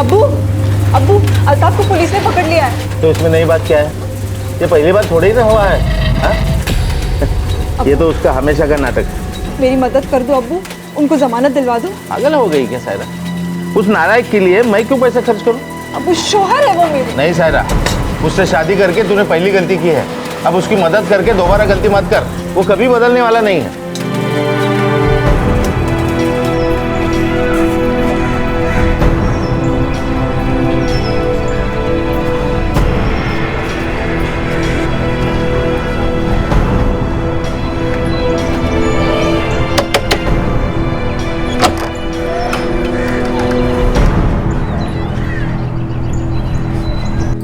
Speaker 22: अब्बू, अब्बू, अल्ताफ को पुलिस ने पकड़ लिया है।
Speaker 23: तो इसमें नई बात क्या है? ये पहली बार थोड़ी ना हुआ है, हा? ये तो उसका हमेशा का नाटक है।
Speaker 22: मेरी मदद कर दो अब्बू, उनको जमानत दिलवा दो।
Speaker 23: पागल हो गई क्या सायरा? उस नालायक के लिए मैं क्यों पैसा खर्च करूं?
Speaker 22: अब्बू शोहर है वो मेरे।
Speaker 23: नहीं सायरा, उससे शादी करके तूने पहली गलती की है, अब उसकी मदद करके दोबारा गलती मत कर। वो कभी बदलने वाला नहीं है।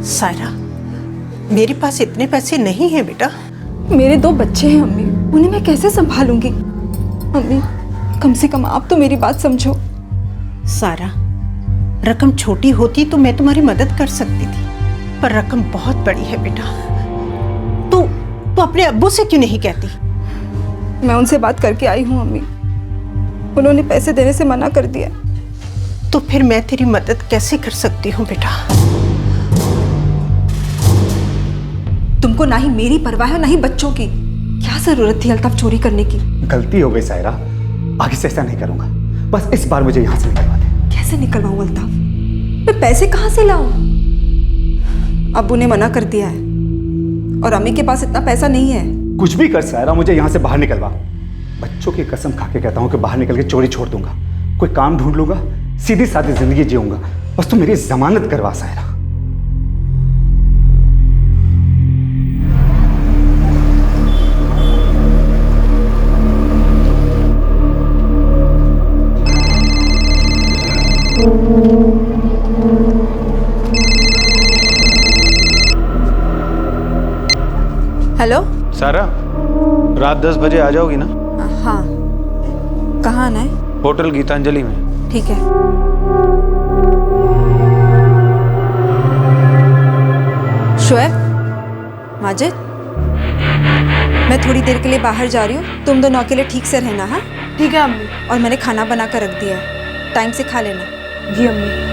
Speaker 24: सायरा, मेरे पास इतने पैसे नहीं हैं बेटा।
Speaker 22: मेरे 2 बच्चे हैं अम्मी, उन्हें मैं कैसे संभालूंगी? अम्मी, कम से कम आप तो मेरी बात समझो।
Speaker 24: सारा, रकम छोटी होती तो मैं तुम्हारी मदद कर सकती थी, पर रकम बहुत बड़ी है बेटा। तू अपने अब्बू से क्यों नहीं कहती?
Speaker 22: मैं उनसे बात करके आई हूँ अम्मी, उन्होंने पैसे देने से मना कर दिया।
Speaker 24: तो फिर मैं तेरी मदद कैसे कर सकती हूँ बेटा?
Speaker 22: तुमको ना ही मेरी परवाह है ना ही बच्चों की। क्या जरूरत थी अल्ताफ चोरी करने की?
Speaker 25: गलती हो गई सायरा, आगे से ऐसा नहीं करूंगा। बस इस बार मुझे यहाँ से निकलवा दे।
Speaker 22: कैसे निकलवाऊं अल्ताफ? मैं पैसे कहाँ से लाऊं? अब्बू ने मना कर दिया है और अम्मी के पास इतना पैसा नहीं है।
Speaker 25: कुछ भी कर सायरा, मुझे यहाँ से बाहर निकलवा। बच्चों की कसम खा के कहता हूँ कि बाहर निकल के चोरी छोड़ दूंगा, कोई काम ढूंढ लूंगा, सीधी सादी जिंदगी जीऊंगा, बस तू मेरी जमानत करवा सायरा।
Speaker 22: हेलो।
Speaker 23: सारा, रात 10 बजे आ जाओगी ना?
Speaker 22: हाँ। कहाँ आना है?
Speaker 23: होटल गीतांजलि में।
Speaker 22: ठीक है। शोएब, माजिद, मैं थोड़ी देर के लिए बाहर जा रही हूँ, तुम दोनों अकेले ठीक से रहना। हाँ ठीक है अम्मी। और मैंने खाना बना कर रख दिया है, टाइम से खा लेना। जी अम्मी।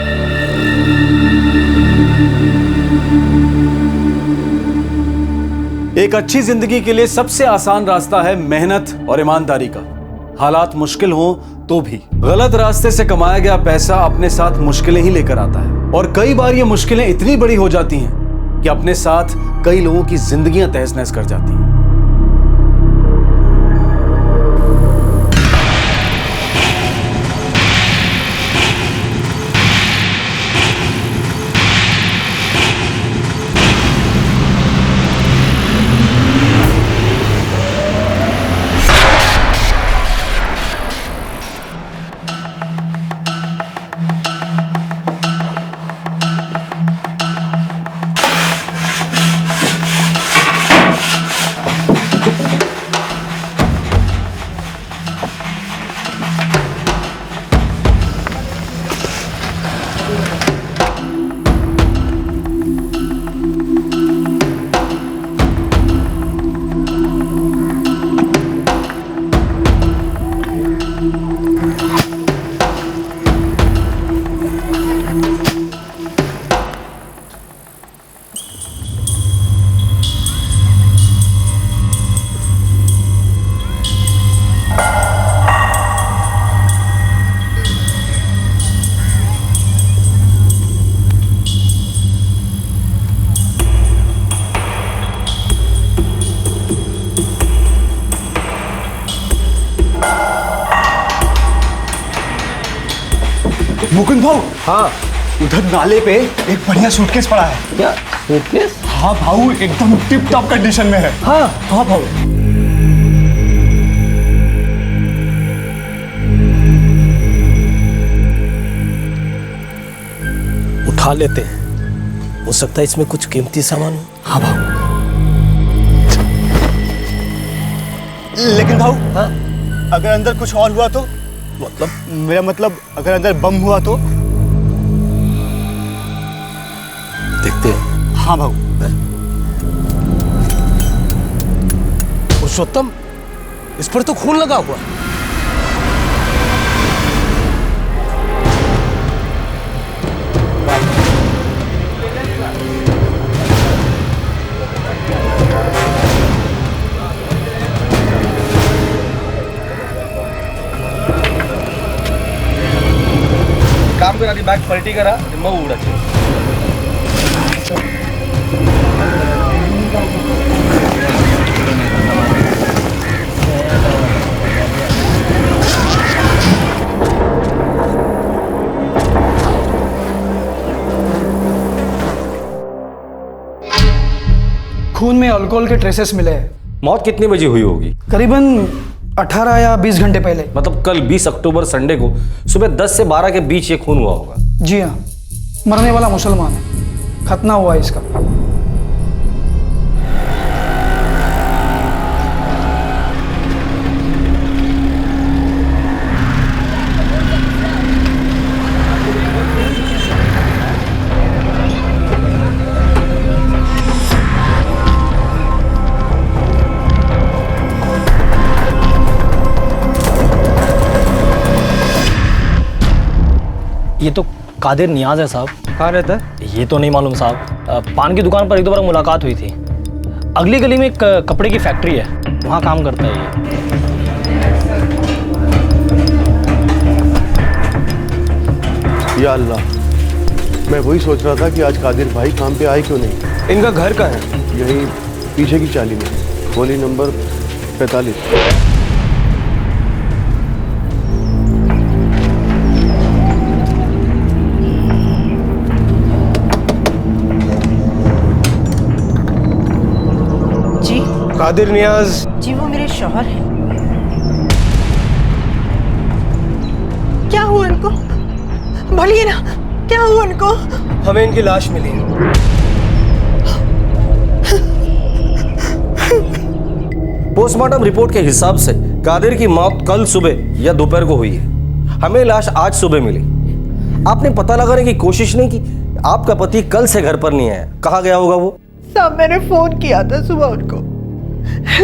Speaker 7: एक अच्छी जिंदगी के लिए सबसे आसान रास्ता है मेहनत और ईमानदारी का। हालात मुश्किल हो तो भी गलत रास्ते से कमाया गया पैसा अपने साथ मुश्किलें ही लेकर आता है, और कई बार ये मुश्किलें इतनी बड़ी हो जाती हैं कि अपने साथ कई लोगों की जिंदगियां तहस नहस कर जाती हैं।
Speaker 25: मुकुंद भाऊ। हाँ, उधर नाले पे एक बढ़िया सूटकेस पड़ा है।
Speaker 6: क्या सूटकेस?
Speaker 25: हाँ भाऊ, एकदम टिप टॉप कंडीशन में है।
Speaker 6: हाँ हाँ भाऊ।
Speaker 1: उठा लेते हैं, हो सकता है इसमें कुछ कीमती सामान हो।
Speaker 25: हाँ भाऊ। लेकिन भाऊ, हाँ? अगर अंदर कुछ और हुआ तो? मतलब मेरा मतलब अगर अंदर बम हुआ तो?
Speaker 1: देखते हैं।
Speaker 25: हाँ भाऊ।
Speaker 1: पुरुषोत्तम, इस पर तो खून लगा हुआ।
Speaker 23: काम करा, बैग पलटी करा, मग उडायचे।
Speaker 6: खून में अल्कोहल के ट्रेसेस मिले हैं।
Speaker 4: मौत कितने बजे हुई होगी?
Speaker 6: करीबन 18 या 20 घंटे पहले।
Speaker 4: मतलब कल 20 अक्टूबर संडे को सुबह 10 से 12 के बीच ये खून हुआ होगा।
Speaker 6: जी हाँ, मरने वाला मुसलमान है, खतना हुआ है इसका।
Speaker 1: ये तो कादिर नियाज है साहब।
Speaker 23: कहाँ रहता है?
Speaker 1: ये तो नहीं मालूम साहब, पान की दुकान पर एक दो बार मुलाकात हुई थी। अगली गली में एक कपड़े की फैक्ट्री है, वहाँ काम करता है
Speaker 23: ये। या अल्लाह, मैं वही सोच रहा था कि आज कादिर भाई काम पे आए क्यों नहीं।
Speaker 25: इनका घर कहाँ है?
Speaker 23: यही पीछे की चाली में, गोली नंबर 45।
Speaker 10: कादिर नियाज।
Speaker 24: जी वो मेरे शौहर हैं। क्या हुआ उनको? बोलिए ना, क्या हुआ उनको?
Speaker 10: हमें इनकी लाश मिली।
Speaker 4: पोस्टमार्टम रिपोर्ट के हिसाब से कादिर की मौत कल सुबह या दोपहर को हुई है। हमें लाश आज सुबह मिली। आपने पता लगाने की कोशिश नहीं की आपका पति कल से घर पर नहीं आया, कहाँ गया होगा वो?
Speaker 24: साहब मैंने फोन किया था सुबह उनको,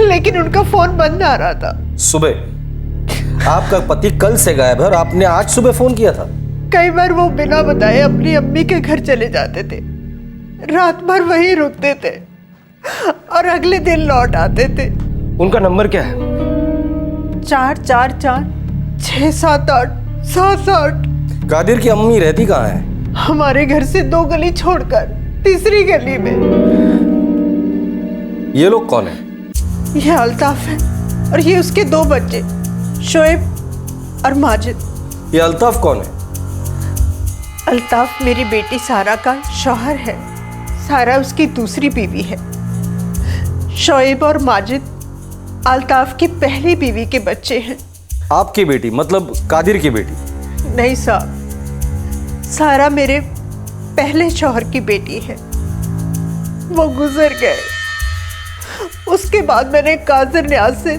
Speaker 24: लेकिन उनका फोन बंद आ रहा था।
Speaker 4: सुबह? आपका पति कल से गायब है और आपने आज सुबह फोन किया था?
Speaker 24: कई बार वो बिना बताए अपनी अम्मी के घर चले जाते थे, रात भर वहीं रुकते थे और अगले दिन लौट आते थे।
Speaker 10: उनका नंबर क्या है?
Speaker 24: 444-678-778।
Speaker 4: कादिर की अम्मी रहती कहाँ है?
Speaker 24: हमारे घर से 2 गली छोड़कर तीसरी गली में।
Speaker 4: ये लोग कौन है?
Speaker 24: ये अल्ताफ है और ये उसके 2 बच्चे, शोएब और माजिद।
Speaker 4: ये अल्ताफ कौन है?
Speaker 24: अल्ताफ मेरी बेटी सारा का शौहर है। सारा उसकी दूसरी बीवी है। शोएब और माजिद अल्ताफ की पहली बीवी के बच्चे हैं।
Speaker 4: आपकी बेटी मतलब कादिर की बेटी?
Speaker 24: नहीं साहब, सारा मेरे पहले शौहर की बेटी है। वो गुजर गए। उसके बाद मैंने कादिर नियाज से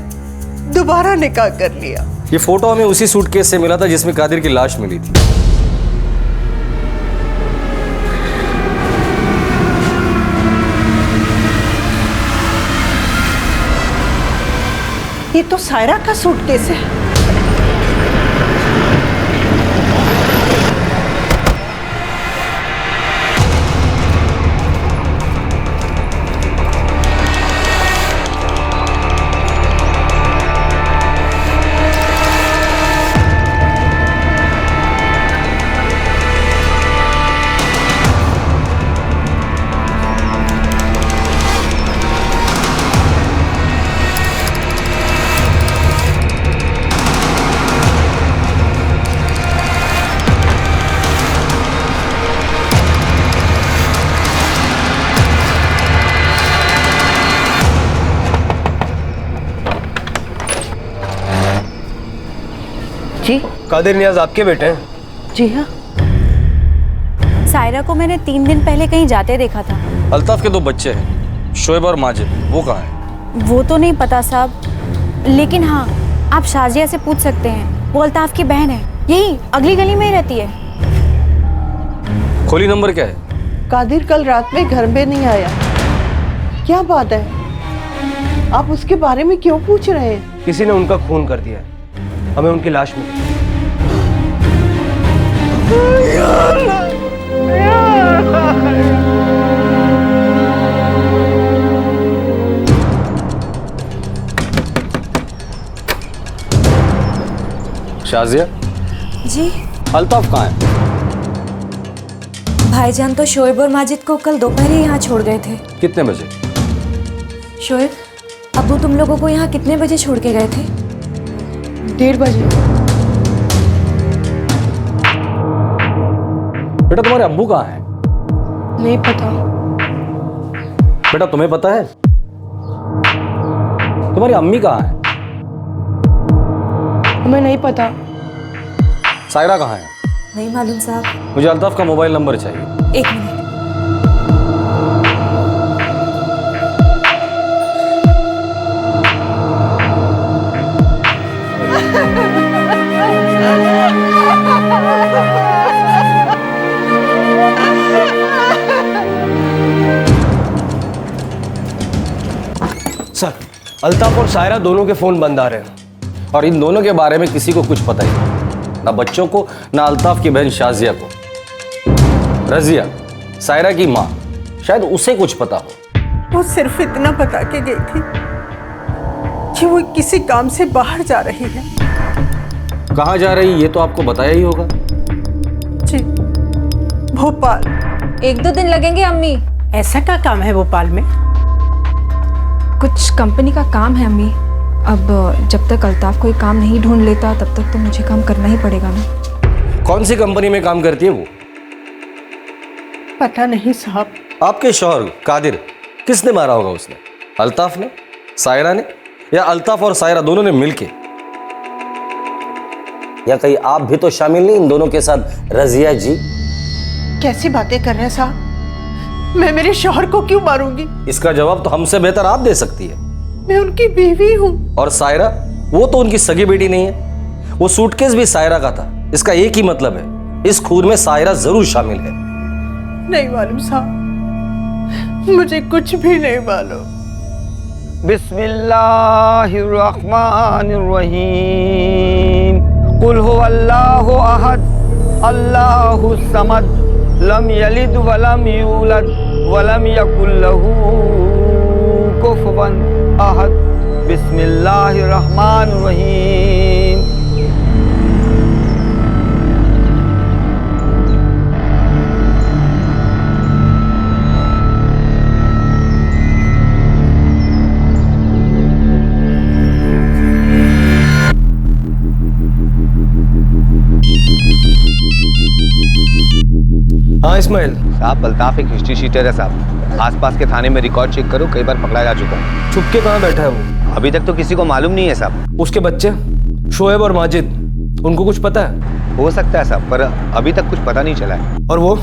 Speaker 24: दोबारा निकाह कर लिया।
Speaker 4: ये फोटो हमें उसी सूटकेस से मिला था जिसमें कादिर की लाश मिली थी।
Speaker 24: ये तो सायरा का सूटकेस है। जी
Speaker 10: कादिर नियाज आपके बेटे हैं?
Speaker 24: जी हाँ।
Speaker 8: सायरा को मैंने 3 दिन पहले कहीं जाते देखा था।
Speaker 4: अल्ताफ के 2 बच्चे हैं, शोएब और माजिद, वो कहाँ हैं?
Speaker 8: वो तो नहीं पता साहब, लेकिन हाँ आप शाजिया से पूछ सकते हैं। वो अल्ताफ की बहन है, यही अगली गली में ही रहती है।
Speaker 4: खोली नंबर क्या है?
Speaker 24: कादिर कल रात में घर में नहीं आया। क्या बात है, आप उसके बारे में क्यों पूछ रहे हैं?
Speaker 10: किसी ने उनका खून कर दिया है, हमें उनकी लाश मिली।
Speaker 4: शाजिया
Speaker 8: जी।
Speaker 4: अल्ताफ कहाँ है?
Speaker 8: भाईजान तो शोएब और माजिद को कल दोपहर ही यहाँ छोड़ गए थे।
Speaker 4: कितने बजे?
Speaker 8: शोएब, अब्बू तुम लोगों को यहाँ कितने बजे छोड़ के गए थे?
Speaker 24: 1:30 बजे।
Speaker 4: बेटा तुम्हारे अब्बू कहाँ हैं?
Speaker 24: नहीं पता।
Speaker 4: बेटा तुम्हें पता है? तुम्हारी अम्मी कहाँ है?
Speaker 24: हमें नहीं पता।
Speaker 4: सायरा कहाँ है?
Speaker 8: नहीं मालूम साहब।
Speaker 4: मुझे अल्ताफ का मोबाइल नंबर चाहिए।
Speaker 8: 1 मिनट।
Speaker 10: सर, अल्ताफ और सायरा दोनों के फोन बंद आ रहे हैं
Speaker 4: और इन दोनों के बारे में किसी को कुछ पता ही नहीं, ना बच्चों को ना अल्ताफ की बहन शाजिया को। रजिया, सायरा की माँ, शायद उसे कुछ पता हो।
Speaker 24: वो सिर्फ इतना बता के गई थी कि वो किसी काम से बाहर जा रही है।
Speaker 4: कहाँ जा रही ये तो आपको बताया ही होगा।
Speaker 24: जी, भोपाल।
Speaker 8: 1-2 दिन लगेंगे अम्मी।
Speaker 24: ऐसा क्या काम है भोपाल में?
Speaker 22: कुछ कंपनी का काम है अम्मी। अब जब तक अल्ताफ कोई काम नहीं ढूंढ लेता तब तक तो मुझे काम करना ही पड़ेगा ना।
Speaker 4: कौन सी कंपनी में काम करती है वो?
Speaker 24: पता नहीं साहब।
Speaker 4: आपके शौहर कादिर किसने मारा होगा उसने? अल्ताफ ने? सायरा ने या अल्ताफ और सायरा दोनों ने मिलके? या कहीं आप भी तो शामिल नहीं इन दोनों के साथ रजिया जी?
Speaker 24: कैसी बातें कर रहे हैं साहब? मैं मेरे शौहर को क्यों मारूंगी?
Speaker 4: इसका जवाब तो हमसे बेहतर आप दे सकती है।
Speaker 24: मैं उनकी बीवी हूँ।
Speaker 4: और सायरा, वो तो उनकी सगी बेटी नहीं है। वो सूटकेस भी सायरा का था। इसका एक ही मतलब है, इस खून में सायरा जरूर शामिल है।
Speaker 24: नहीं मालूम साहब, मुझे कुछ भी नहीं मालूम।
Speaker 2: बिस्मिल्लाहिर्रहमानिर्रहीम। कुल हुवल्लाहु अहद अल्लाहु समद लम यलिद वलम यूलद वलम यकुल लहू कुफुवन अहद। बिस्मिल्लाहिर्रहमानिर्रहीम।
Speaker 4: हाँ इस्माइल
Speaker 19: साहब, अल्ताफ एक हिस्ट्री शीटर है साहब। आसपास के थाने में रिकॉर्ड चेक करो, कई बार पकड़ा जा चुका है।
Speaker 4: छुप के कहाँ बैठा है वो?
Speaker 19: अभी तक तो किसी को मालूम नहीं है साहब।
Speaker 4: उसके बच्चे शोएब और माजिद, उनको कुछ पता है?
Speaker 19: हो सकता है साहब, पर अभी तक कुछ पता नहीं चला है।
Speaker 4: और वो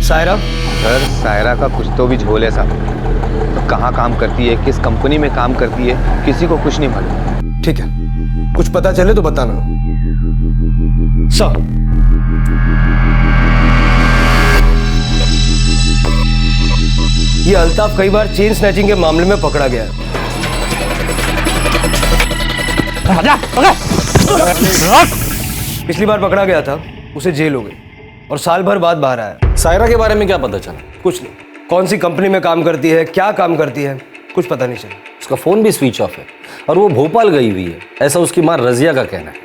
Speaker 4: सायरा?
Speaker 19: सर, सायरा का कुछ तो भी झोल है साहब। तो कहाँ काम करती है, किस कंपनी में काम करती है, किसी को कुछ नहीं मालूम।
Speaker 4: ठीक है, कुछ पता चले तो बताना। सर, ये अल्ताफ कई बार चेन स्नैचिंग के मामले में पकड़ा गया है। पिछली बार पकड़ा गया था, उसे जेल हो गई और साल भर बाद बाहर आया। सायरा के बारे में क्या पता चला? कुछ नहीं। कौन सी कंपनी में काम करती है, क्या काम करती है, कुछ पता नहीं चला। उसका फोन भी स्विच ऑफ है और वो भोपाल गई हुई है, ऐसा उसकी मां रजिया का कहना है।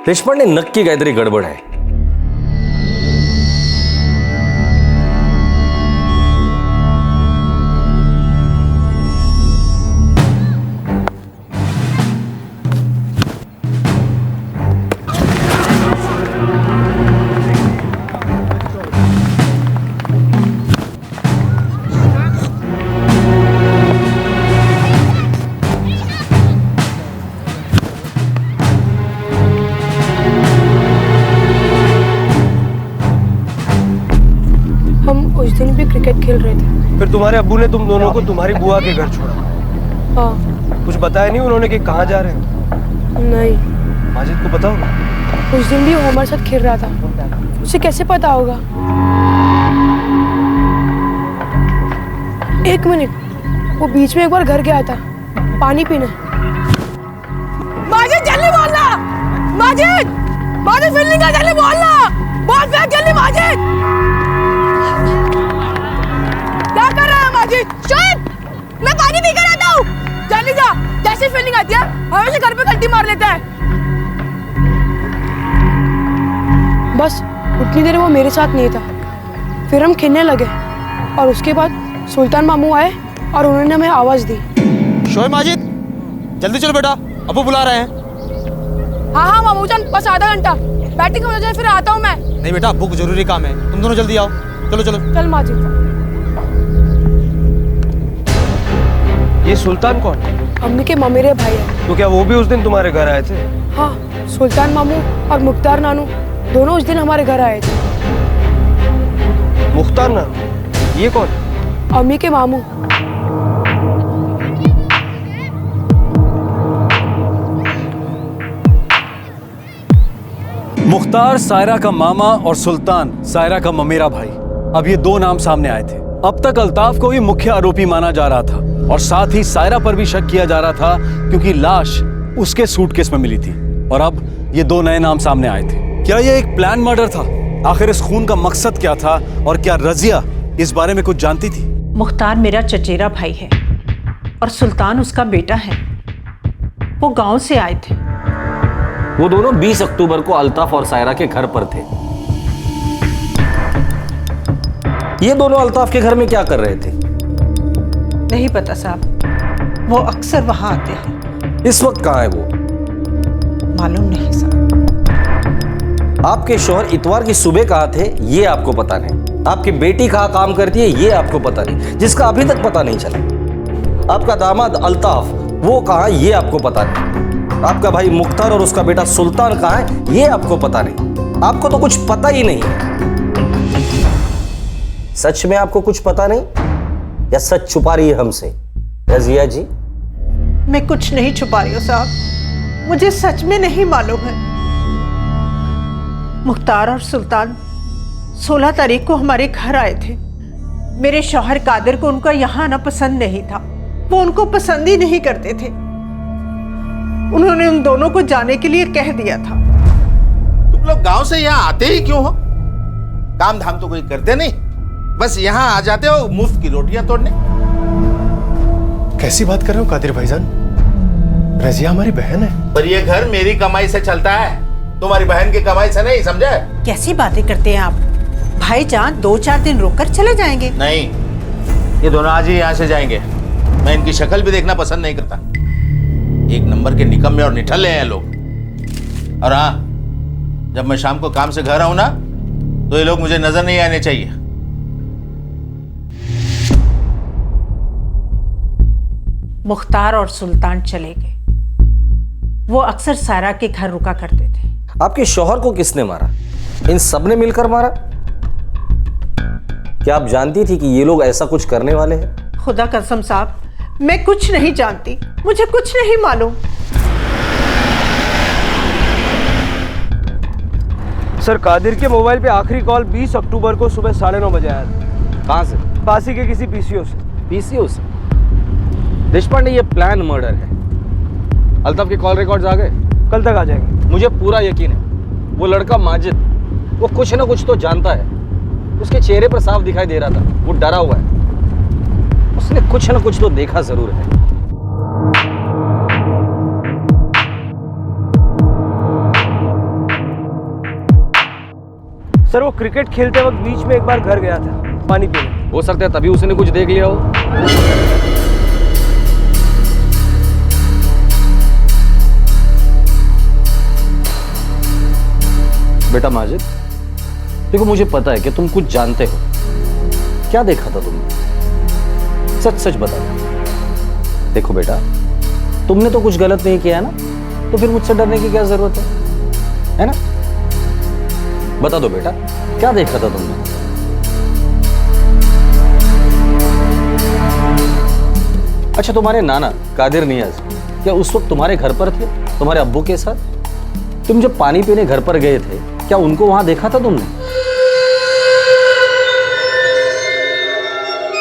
Speaker 4: देशपांडे नक्की काहीतरी गडबड है।
Speaker 9: क्रिकेट खेल रहे थे।
Speaker 4: फिर तुम्हारे अब्बू ने तुम दोनों को तुम्हारी बुआ के घर छोड़ा?
Speaker 9: हाँ।
Speaker 4: कुछ बताया नहीं उन्होंने कि कहाँ जा रहे हो?
Speaker 9: नहीं।
Speaker 4: माजिद को पता होगा?
Speaker 9: उस दिन भी वो हमारे साथ खेल रहा था, उसे कैसे पता होगा? एक मिनट, वो बीच में एक बार घर गया था पानी पीने। माजिद जल्दी बोलना! माजिद! माजिद फील्डिंग का जल्दी बोलना! बॉल फेंक जल्दी माजिद! क्या कर रहा है माजिद? शोएब, मैं पानी पी कर आता हूँ। जल्दी जा, जैसे फील्डिंग आती है हमेशा घर पे गलती मार लेता है। बस उतनी देर वो मेरे साथ नहीं था, फिर हम खेलने लगे और उसके बाद सुल्तान मामू आए और उन्होंने हमें आवाज दी।
Speaker 13: शोएब, माजिद जल्दी चलो बेटा, अब्बू बुला रहे हैं।
Speaker 9: हाँ हाँ मामू जान, बस आधा घंटा बैटिंग हो जाए फिर आता हूँ मैं।
Speaker 13: नहीं बेटा, अब्बू को जरूरी काम है, तुम दोनों जल्दी आओ। चलो चलो।
Speaker 9: चल माजिद।
Speaker 4: ये सुल्तान कौन है?
Speaker 9: अम्मी के ममेरे भाई है।
Speaker 4: तो क्या वो भी उस दिन तुम्हारे घर आए थे?
Speaker 9: हाँ, सुल्तान मामू और मुख्तार नानू दोनों उस दिन हमारे घर आए थे।
Speaker 4: मुख्तार नानू? ये कौन?
Speaker 9: अम्मी के मामू।
Speaker 7: मुख्तार सायरा का मामा और सुल्तान सायरा का ममेरा भाई। अब ये दो नाम सामने आए थे। अब तक अल्ताफ को ही मुख्य आरोपी माना जा रहा था और साथ ही सायरा पर भी शक किया जा रहा था क्योंकि लाश उसके सूटकेस में मिली थी। और अब ये दो नए नाम सामने आए थे। क्या ये एक प्लान मर्डर था? आखिर इस खून का मकसद क्या था और क्या रजिया इस बारे में कुछ जानती थी?
Speaker 14: मुख्तार मेरा चचेरा भाई है और सुल्तान उसका बेटा है। वो गांव से आए थे।
Speaker 4: वो दोनों 20 अक्टूबर को अल्ताफ और सायरा के घर पर थे। ये दोनों अल्ताफ के घर में क्या कर रहे थे?
Speaker 14: नहीं पता साहब, वो अक्सर वहां आते हैं।
Speaker 4: इस वक्त कहाँ है वो?
Speaker 14: मालूम नहीं साहब।
Speaker 4: आपके शौहर इतवार की सुबह कहाँ थे ये आपको पता नहीं। आपकी बेटी कहाँ काम करती है ये आपको पता नहीं, जिसका अभी तक पता नहीं चला। आपका दामाद अल्ताफ वो कहाँ ये आपको पता नहीं, आपका भाई मुख्तार और उसका बेटा सुल्तान कहाँ है ये आपको पता नहीं, आपको तो कुछ पता ही नहीं है। सच में आपको कुछ पता नहीं या सच छुपा रही है हमसे रजिया जी?
Speaker 24: मैं कुछ नहीं छुपा रही हूँ साहब, मुझे सच में नहीं मालूम है। मुख्तार और सुल्तान 16 तारीख को हमारे घर आए थे। मेरे शौहर कादिर को उनका यहाँ आना पसंद नहीं था, वो उनको पसंद ही नहीं करते थे। उन्होंने उन दोनों को जाने के लिए कह दिया था।
Speaker 23: तुम लोग गांव से यहाँ आते ही क्यों हो? काम धाम तो कोई करते नहीं, बस यहाँ आ जाते हो मुफ्त की रोटियां तोड़ने।
Speaker 25: कैसी बात कर रहे हो कादिर भाईजान? रजिया हमारी बहन है। पर ये घर मेरी कमाई से चलता है, तुम्हारी बहन की कमाई से नहीं, समझे?
Speaker 24: कैसी बातें करते हैं आप? भाईजान 2-4 दिन रुककर चले जाएंगे।
Speaker 23: नहीं, ये दोनों आज ही यहाँ से जाएंगे। मैं इनकी शक्ल भी देखना पसंद नहीं करता। एक नंबर के निकम्मे और निठल्ले हैं लोग। और हाँ, जब मैं शाम को काम से घर आऊं ना, तो ये लोग मुझे नजर नहीं आने चाहिए।
Speaker 14: मुख्तार और सुल्तान चले गए। वो अक्सर सारा के घर रुका करते थे।
Speaker 4: आपके शौहर को किसने मारा? इन सब ने मिलकर मारा? क्या आप जानती थी कि ये लोग ऐसा कुछ करने वाले हैं?
Speaker 24: खुदा कसम साहब, मैं कुछ नहीं जानती, मुझे कुछ नहीं मालूम।
Speaker 12: सर, कादिर के मोबाइल पे आखिरी कॉल 20 अक्टूबर को सुबह 9:30 बजे आया था।
Speaker 4: कहाँ से?
Speaker 12: पासी के किसी पीसीओ से।
Speaker 4: पीसीओ से? देशपांडे, ये प्लान मर्डर है। अल्ताफ के कॉल रिकॉर्ड्स आ गए?
Speaker 12: कल तक आ जाएंगे।
Speaker 4: मुझे पूरा यकीन है वो लड़का माजिद, वो कुछ ना कुछ तो जानता है। उसके चेहरे पर साफ दिखाई दे रहा था वो डरा हुआ है। उसने कुछ ना कुछ तो देखा जरूर है।
Speaker 12: सर, वो क्रिकेट खेलते वक्त बीच में एक बार घर गया था पानी पीने।
Speaker 4: हो सकता है तभी उसने कुछ देख लिया हो। बेटा माजिद, देखो मुझे पता है कि तुम कुछ जानते हो। क्या देखा था तुमने? सच सच बता दो। देखो बेटा, तुमने तो कुछ गलत नहीं किया है ना, तो फिर मुझसे डरने की क्या जरूरत है ना? बता दो बेटा, क्या देखा था तुमने? अच्छा, तुम्हारे नाना कादिर नियाज क्या उस वक्त तुम्हारे घर पर थे, तुम्हारे अब्बू के साथ? तुम जब पानी पीने घर पर गए थे, क्या उनको वहां देखा था तुमने?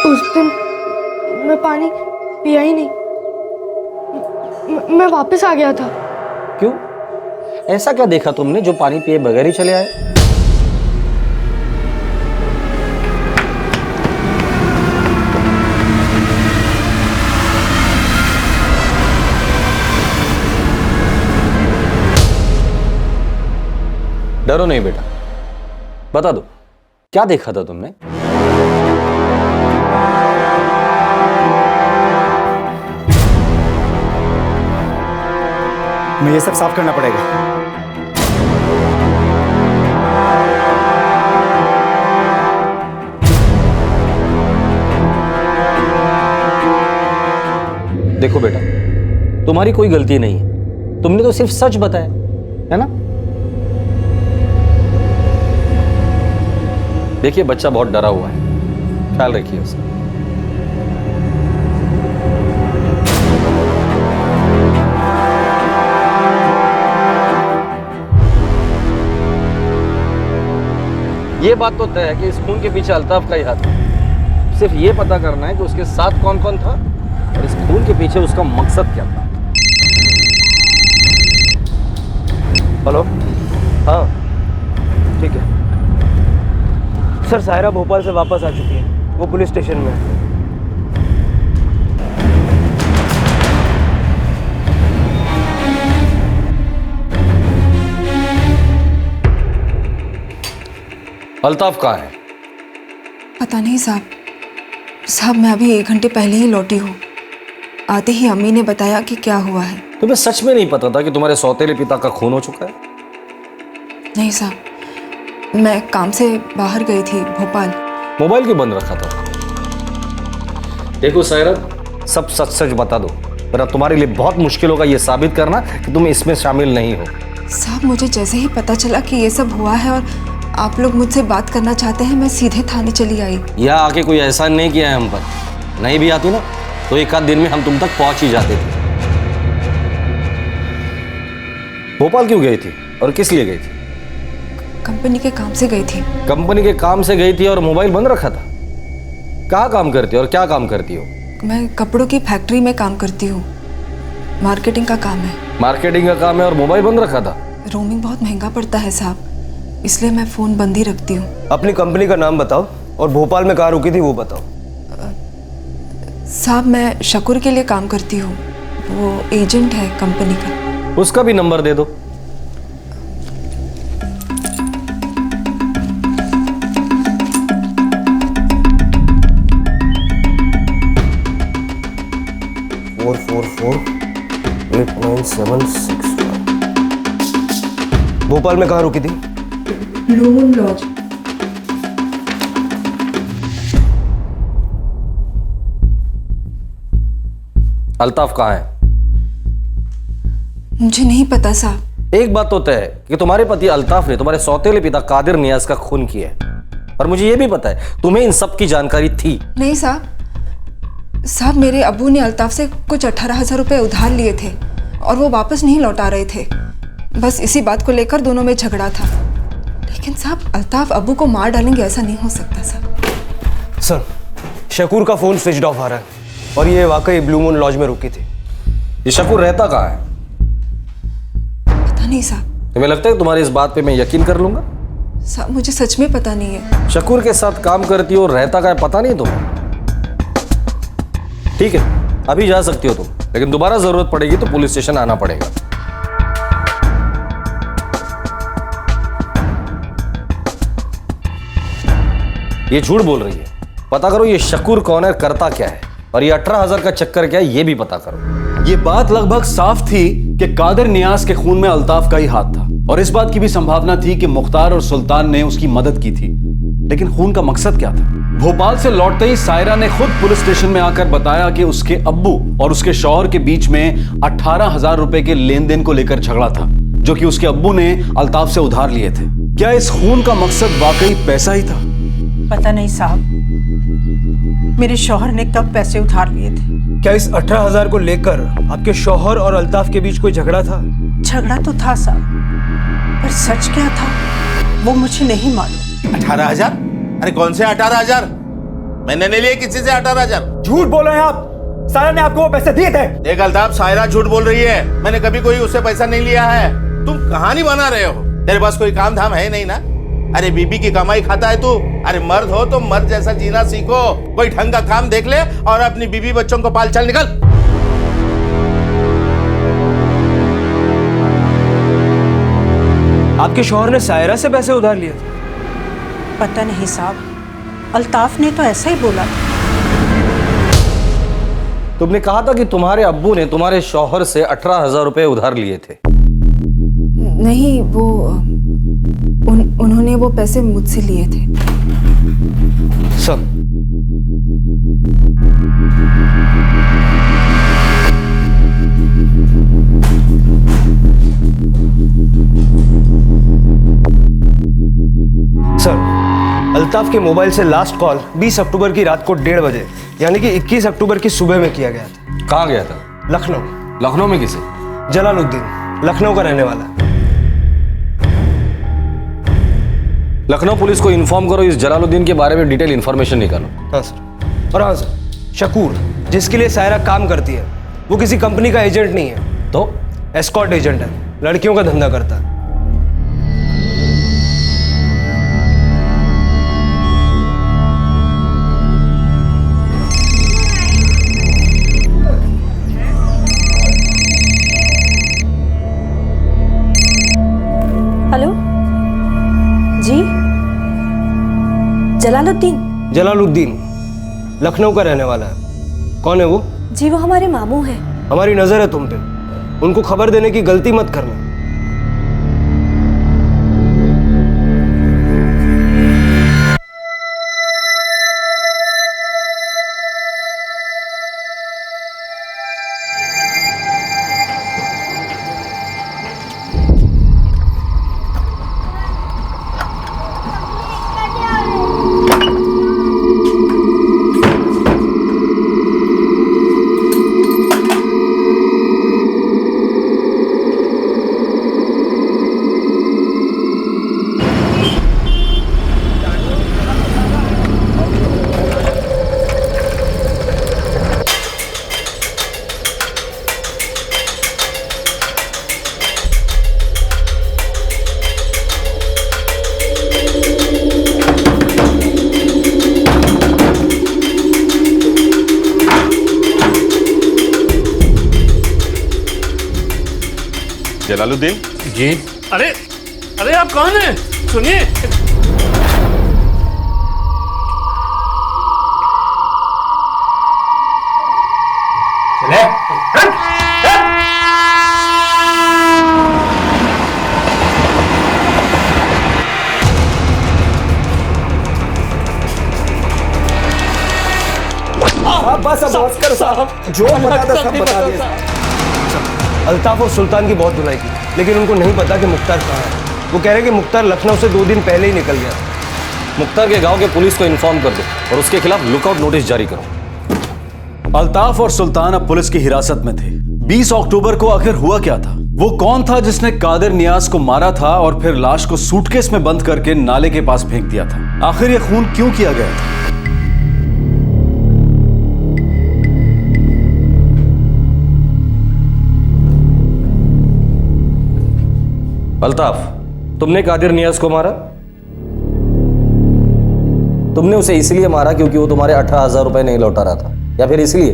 Speaker 9: उस दिन मैं पानी पिया ही नहीं, मैं वापस आ गया था।
Speaker 4: क्यों? ऐसा क्या देखा तुमने जो पानी पिए बगैर ही चले आए? डरो नहीं बेटा, बता दो क्या देखा था तुमने?
Speaker 25: मैं ये सब साफ करना पड़ेगा।
Speaker 4: देखो बेटा, तुम्हारी कोई गलती नहीं है, तुमने तो सिर्फ सच बताया है ना? देखिए बच्चा बहुत डरा हुआ है, ख्याल रखिए उसका। ये बात तो तय है कि इस खून के पीछे अल्ताफ का ही हाथ है। सिर्फ ये पता करना है कि उसके साथ कौन कौन था और इस खून के पीछे उसका मकसद क्या था।
Speaker 12: हेलो, हाँ ठीक है सर। सायरा भोपाल से वापस आ चुकी है, वो पुलिस स्टेशन में है।
Speaker 4: अल्ताफ कहाँ है?
Speaker 22: पता नहीं साहब। साहब मैं अभी 1 घंटे पहले ही लौटी हूँ। आते ही अम्मी ने बताया कि क्या हुआ है।
Speaker 4: तुम्हें सच में नहीं पता था कि तुम्हारे सौतेले पिता का खून हो चुका है?
Speaker 22: नहीं साहब, मैं काम से बाहर गई थी भोपाल।
Speaker 4: मोबाइल क्यों बंद रखा था? देखो सायरा, सब सच सच बता दो, वरना तुम्हारे लिए बहुत मुश्किल होगा ये साबित करना कि तुम इसमें शामिल नहीं हो।
Speaker 22: साहब मुझे जैसे ही पता चला कि ये सब हुआ है और आप लोग मुझसे बात करना चाहते हैं, मैं सीधे थाने चली आई।
Speaker 4: यह आके कोई एहसान नहीं किया है हम पर। नहीं भी आती ना तो एक आध दिन में हम तुम तक पहुंच ही जाते थे। भोपाल क्यों गई थी और किस लिए गई थी?
Speaker 22: कंपनी के काम से गई थी।
Speaker 4: कंपनी के काम से गई थी और मोबाइल बंद रखा था? कहाँ काम करती हो और क्या काम करती हो?
Speaker 22: मैं कपड़ों की फैक्ट्री में काम करती हूँ, मार्केटिंग का काम है।
Speaker 4: मार्केटिंग का काम है और मोबाइल बंद रखा था?
Speaker 22: रोमिंग बहुत महंगा पड़ता है साहब, इसलिए मैं फोन बंद ही रखती हूँ।
Speaker 12: अपनी कंपनी का नाम बताओ और भोपाल में कहाँ रुकी थी वो बताओ।
Speaker 22: साहब मैं शकूर के लिए काम करती हूँ, वो एजेंट है कंपनी का।
Speaker 4: उसका भी नंबर दे दो।
Speaker 12: भोपाल में कहाँ रुकी थी?
Speaker 22: Blue moon laws.
Speaker 4: अल्ताफ कहाँ है?
Speaker 22: मुझे नहीं पता साहब।
Speaker 4: एक बात तो तय है कि तुम्हारे पति अल्ताफ ने तुम्हारे सौतेले पिता कादिर नियाज का खून किया है, और मुझे यह भी पता है तुम्हें इन सब की जानकारी थी।
Speaker 22: नहीं साहब मेरे अब्बू ने अल्ताफ से कुछ 18,000 रुपए उधार लिए थे और वो वापस नहीं लौटा रहे थे। बस इसी बात को लेकर दोनों में झगड़ा था। लेकिन साहब अल्ताफ अब्बू को मार डालेंगे ऐसा नहीं हो सकता साहब।
Speaker 12: सर शकूर का फोन स्विच ऑफ आ रहा है और ये वाकई ब्लू मून लॉज में रुकी थी।
Speaker 4: ये शकूर रहता कहाँ है?
Speaker 22: पता नहीं साहब।
Speaker 4: तुम्हें लगता है तुम्हारी इस बात पे मैं यकीन कर लूंगा?
Speaker 22: साहब मुझे सच में पता नहीं है।
Speaker 4: शकूर के साथ काम करती हो, रहता का है पता नहीं तुम्हें? ठीक है, अभी जा सकती हो तुम, लेकिन दोबारा जरूरत पड़ेगी तो पुलिस स्टेशन आना पड़ेगा। ये झूठ बोल रही है, पता करो ये शकूर कौन है, करता क्या है, और ये 18,000 का चक्कर क्या है ये भी पता करो।
Speaker 7: ये बात लगभग साफ थी कि कादिर नियाज के खून में अल्ताफ का ही हाथ था, और इस बात की भी संभावना थी कि मुख्तार और सुल्तान ने उसकी मदद की थी। लेकिन खून का मकसद क्या था? भोपाल से लौटते ही सायरा ने खुद पुलिस स्टेशन में आकर बताया कि उसके अब्बू और उसके शौहर के बीच में 18,000 रुपए के लेन देन को लेकर झगड़ा था, जो कि उसके अब्बू ने अल्ताफ से उधार लिए थे। क्या इस खून का मकसद वाकई पैसा ही था?
Speaker 14: पता नहीं साहब, मेरे शौहर ने कब पैसे उधार लिए थे।
Speaker 12: क्या इस 18,000 को लेकर आपके शौहर और अल्ताफ के बीच कोई झगड़ा था?
Speaker 14: झगड़ा तो था साहब, पर सच क्या था वो मुझे नहीं मालूम।
Speaker 23: 18,000? अरे कौन से 18,000? मैंने नहीं लिए किसी से 18,000।
Speaker 12: झूठ बोल रहे हैं आप। सायरा ने आपको वो पैसे दिए थे।
Speaker 23: देख अल्ताफ, सायरा झूठ बोल रही है। मैंने कभी कोई उससे पैसा नहीं लिया है। तुम कहानी बना रहे हो। तेरे पास कोई काम धाम है नहीं ना? अरे बीबी की कमाई खाता है तू। अरे मर्द हो तो मर्द जैसा जीना सीखो। कोई ढंग का काम देख ले और अपनी बीबी बच्चों को पाल। चल निकल।
Speaker 12: आपके शौहर ने सायरा से पैसे उधार लिए थे?
Speaker 14: पता नहीं साहब, अल्ताफ ने तो ऐसा ही बोला था।
Speaker 4: तुमने कहा था कि तुम्हारे अब्बू ने तुम्हारे शौहर से 18,000 रुपए उधार लिए थे।
Speaker 22: नहीं, वो उन्होंने वो पैसे मुझसे लिए थे।
Speaker 12: सब सर, अल्ताफ के मोबाइल से लास्ट कॉल 20 अक्टूबर की रात को 1:30 बजे, यानी कि 21 अक्टूबर की सुबह में किया गया था।
Speaker 4: कहाँ गया था?
Speaker 12: लखनऊ।
Speaker 4: लखनऊ में किसे?
Speaker 12: जलालुद्दीन, लखनऊ का रहने वाला।
Speaker 4: लखनऊ पुलिस को इन्फॉर्म करो, इस जलालुद्दीन के बारे में डिटेल इन्फॉर्मेशन निकालो।
Speaker 12: हाँ सर। और हाँ सर, शकूर जिसके लिए सायरा काम करती है वो किसी कंपनी का एजेंट नहीं है।
Speaker 4: तो
Speaker 12: एस्कॉर्ट एजेंट है, लड़कियों का धंधा करता है।
Speaker 8: हेलो जी, जलालुद्दीन।
Speaker 12: जलालुद्दीन लखनऊ का रहने वाला है। कौन है वो?
Speaker 8: जी वो हमारे मामू हैं।
Speaker 12: हमारी नजर है तुम पे, उनको खबर देने की गलती मत करना।
Speaker 11: जलालुद्दीन
Speaker 5: जी। अरे अरे आप कौन हैं? सुनिए।
Speaker 11: चले
Speaker 4: बस अब बस करो साहब, जो बता था सब बता दिया। अल्ताफ और सुल्तान की बहुत धुलाई की, लेकिन उनको नहीं पता कि मुख्तार कहाँ है। वो कह रहे कि मुख्तार लखनऊ से 2 दिन पहले ही निकल गया। मुख्तार के गांव के पुलिस को इन्फॉर्म कर दो और उसके खिलाफ लुकआउट नोटिस जारी करो।
Speaker 7: अल्ताफ और सुल्तान अब पुलिस की हिरासत में थे। 20 अक्टूबर को आखिर हुआ क्या था? वो कौन था जिसने कादिर नियाज को मारा था और फिर लाश को सूटकेस में बंद करके नाले के पास फेंक दिया था? आखिर ये खून क्यों किया गया था?
Speaker 4: अल्ताफ, तुमने कादिर नियाज को मारा? तुमने उसे इसलिए मारा क्योंकि वो तुम्हारे 18,000 रुपए नहीं लौटा रहा था, या फिर इसलिए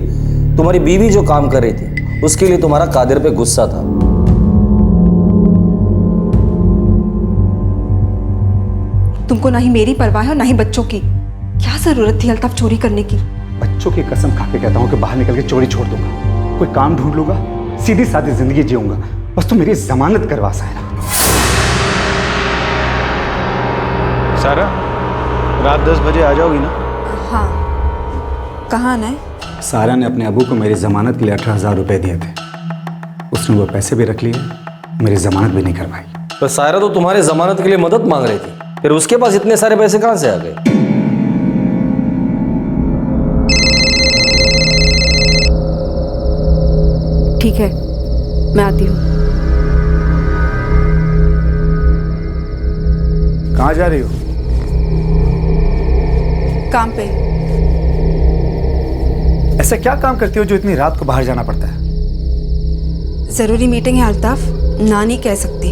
Speaker 4: तुम्हारी बीवी जो काम कर रही थी उसके लिए तुम्हारा कादिर पे गुस्सा था?
Speaker 22: तुमको ना ही मेरी परवाह है और ना ही बच्चों की। क्या जरूरत थी अल्ताफ चोरी करने की?
Speaker 16: बच्चों की कसम खा के कहता हूँ कि बाहर निकल के चोरी छोड़ दूंगा, कोई काम ढूंढ लूंगा, सीधी सादी जिंदगी जीऊंगा। बस तू मेरी जमानत करवा सायरा। सारा, रात 10 बजे आ जाओगी ना?
Speaker 22: हाँ। कहाँ आना है?
Speaker 16: सारा ने अपने अबू को मेरी जमानत के लिए 18,000 रुपए दिए थे। उसने वो पैसे भी रख लिए, मेरी जमानत भी नहीं करवाई।
Speaker 4: तो सायरा तो तुम्हारे जमानत के लिए मदद मांग रही थी, फिर उसके पास इतने सारे पैसे कहां से आ गए?
Speaker 9: ठीक है, मैं आती हूँ।
Speaker 16: कहाँ जा रही हो?
Speaker 22: काम पे।
Speaker 16: ऐसा क्या काम करती हो जो इतनी रात को बाहर जाना पड़ता है?
Speaker 22: जरूरी मीटिंग है अल्ताफ, ना नहीं कह सकती।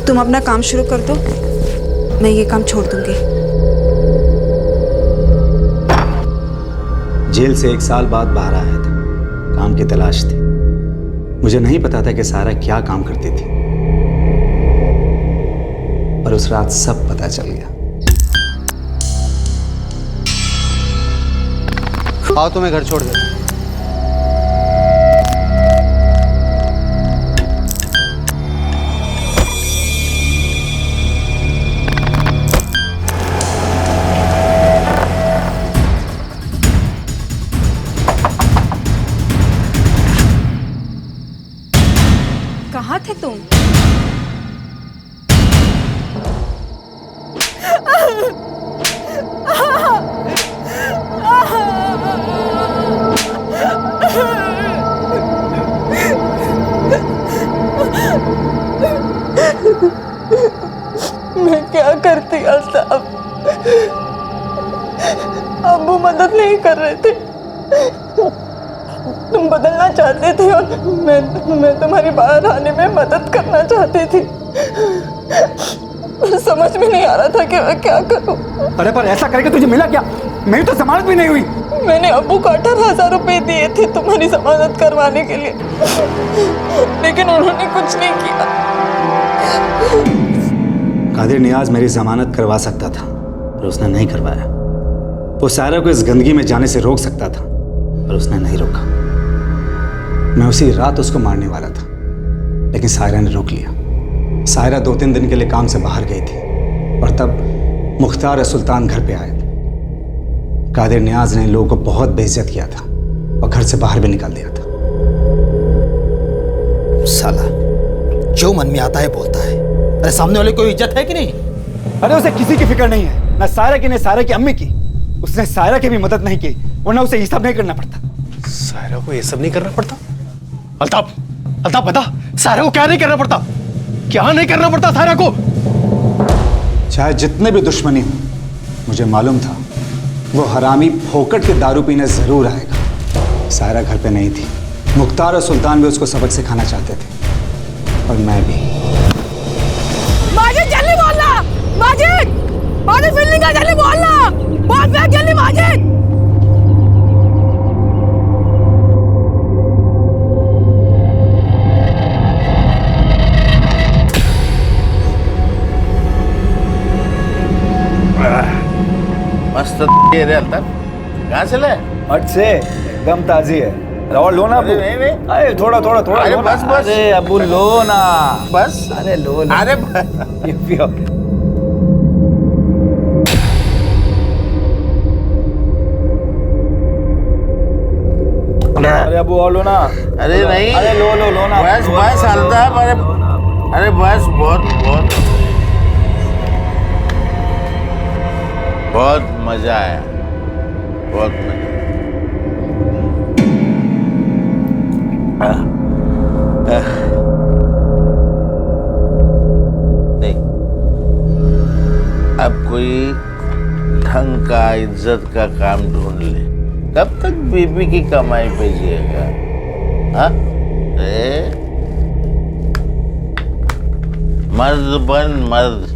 Speaker 22: तुम अपना काम शुरू कर दो, मैं ये काम छोड़ दूंगी।
Speaker 16: जेल से 1 साल बाद बाहर आया था, काम की तलाश थी। मुझे नहीं पता था कि सारा क्या काम करती थी, और उस रात सब पता चल गया।
Speaker 2: आओ तुम्हें घर छोड़ देता हूं।
Speaker 22: कहाँ थे तुम?
Speaker 24: मैं क्या करती अल्ताफ? अब्बू मदद नहीं कर रहे थे। तुम बदलना चाहते थे और मैं तुम्हारी बाहर आने में मदद करना चाहती थी। समझ में नहीं आ रहा था कि मैं क्या करूं।
Speaker 16: अरे पर ऐसा करके तुझे मिला क्या? मेरी तो जमानत भी नहीं हुई।
Speaker 24: मैंने अब्बू को 18,000 रुपए दिए थे तुम्हारी जमानत करवाने के लिए, लेकिन उन्होंने कुछ नहीं किया।
Speaker 16: कादिर नियाज मेरी जमानत करवा सकता था, पर उसने नहीं करवाया। वो सायरा को इस गंदगी में जाने से रोक सकता था, पर उसने नहीं रोका। मैं उसी रात उसको मारने वाला था, लेकिन सायरा ने रोक लिया। सायरा 2-3 दिन के लिए काम से बाहर गई थी, और तब मुख्तार और सुल्तान घर पे आए थे। कादिर नियाज ने लोगों को बहुत बेइज्जत किया था और घर से बाहर भी निकाल दिया था।
Speaker 13: साला जो मन में आता है बोलता है। अरे सामने वाले को इज्जत है कि नहीं?
Speaker 16: अरे उसे किसी की फिक्र नहीं है, ना सायरा की, ना सायरा की अम्मी की। उसने सायरा की भी मदद नहीं की, वरना उसे ये सब नहीं करना पड़ता।
Speaker 13: सायरा को ये सब नहीं करना पड़ता? अल्ताफ, अल्ताफ बता, सायरा को क्या नहीं करना पड़ता? क्या नहीं करना पड़ता सायरा को?
Speaker 16: चाहे जितने भी दुश्मनी हो, मुझे मालूम था वो हरामी फोकट के दारू पीने जरूर आएगा। सायरा घर पे नहीं थी। मुख्तार और सुल्तान भी उसको सबक सिखाना चाहते थे, और मैं भी।
Speaker 9: माजिद जल्दी बोलना, माजिद, माजिद बिल्डिंग का जल्दी बोलना, बोल पे जल्दी माजिद।
Speaker 23: ये रे अल्ताफ, कहाँ से लाए?
Speaker 19: हट से, एकदम ताजी है। और लो ना अबू।
Speaker 23: नहीं।
Speaker 19: अरे थोड़ा
Speaker 23: अरे बस।
Speaker 19: अरे अबू लो ना।
Speaker 23: बस।
Speaker 19: अरे लो ना।
Speaker 23: अरे
Speaker 19: ये पियो। अरे अबू और लो ना।
Speaker 23: अरे नहीं।
Speaker 19: अरे लो ना।
Speaker 23: बस अल्ताफ, अरे बस बहुत मजा आया, बहुत मजा। नहीं, अब कोई ढंग का इज्जत का काम ढूंढ ले। कब तक बीबी की कमाई पे जिएगा? हाँ? मर्द बन मर्द।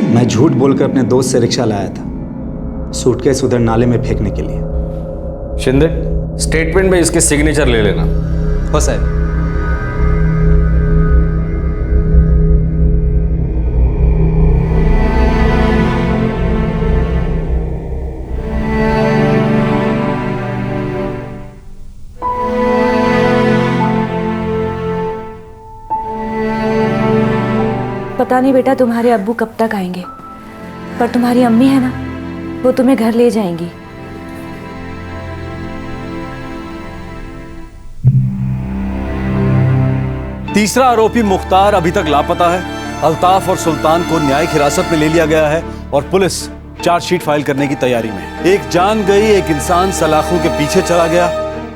Speaker 16: मैं झूठ बोलकर अपने दोस्त से रिक्शा लाया था, सूटकेस उधर नाले में फेंकने के लिए।
Speaker 4: शिंदे, स्टेटमेंट में इसके सिग्नेचर ले लेना।
Speaker 16: हो साहब।
Speaker 8: पता नहीं बेटा तुम्हारे अब्बू कब तक आएंगे, पर तुम्हारी अम्मी है ना, वो तुम्हें घर ले जाएंगी।
Speaker 7: तीसरा आरोपी मुख्तार अभी तक लापता है। अल्ताफ और सुल्तान को न्यायिक हिरासत में ले लिया गया है और पुलिस चार्जशीट फाइल करने की तैयारी में है। एक जान गई, एक इंसान सलाखों के पीछे चला गया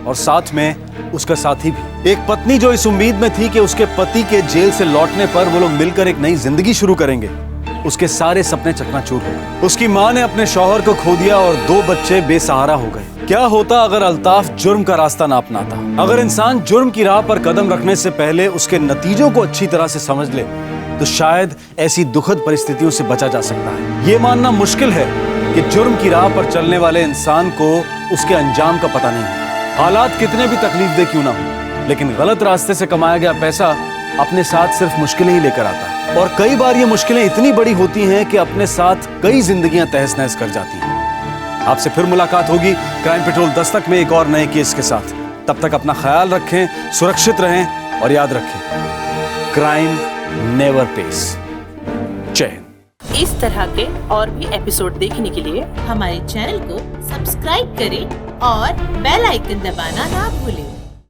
Speaker 7: और साथ में उसका साथी भी। एक पत्नी जो इस उम्मीद में थी कि उसके पति के जेल से लौटने पर वो लोग मिलकर एक नई जिंदगी शुरू करेंगे, उसके सारे सपने चकनाचूर हो गए। उसकी मां ने अपने शौहर को खो दिया और 2 बच्चे बेसहारा हो गए। क्या होता अगर अल्ताफ जुर्म का रास्ता ना अपनाता? अगर इंसान जुर्म की राह पर कदम रखने से पहले उसके नतीजों को अच्छी तरह से समझ ले तो शायद ऐसी दुखद परिस्थितियों से बचा जा सकता है। ये मानना मुश्किल है कि जुर्म की राह पर चलने वाले इंसान को उसके अंजाम का पता नहीं है। हालात कितने भी तकलीफदेह क्यों ना हो, लेकिन गलत रास्ते से कमाया गया पैसा अपने साथ सिर्फ मुश्किलें ही लेकर आता है। और कई बार ये मुश्किलें इतनी बड़ी होती हैं कि अपने साथ कई जिंदगियां तहस नहस कर जाती हैं। आपसे फिर मुलाकात होगी क्राइम पेट्रोल दस्तक में एक और नए केस के साथ। तब तक अपना ख्याल रखें, सुरक्षित रहें और याद रखें, क्राइम नेवर पेस। जय हिंद।
Speaker 3: इस तरह के और भी एपिसोड देखने के लिए हमारे चैनल को सब्सक्राइब करें और बेल आइकन दबाना ना भूलें।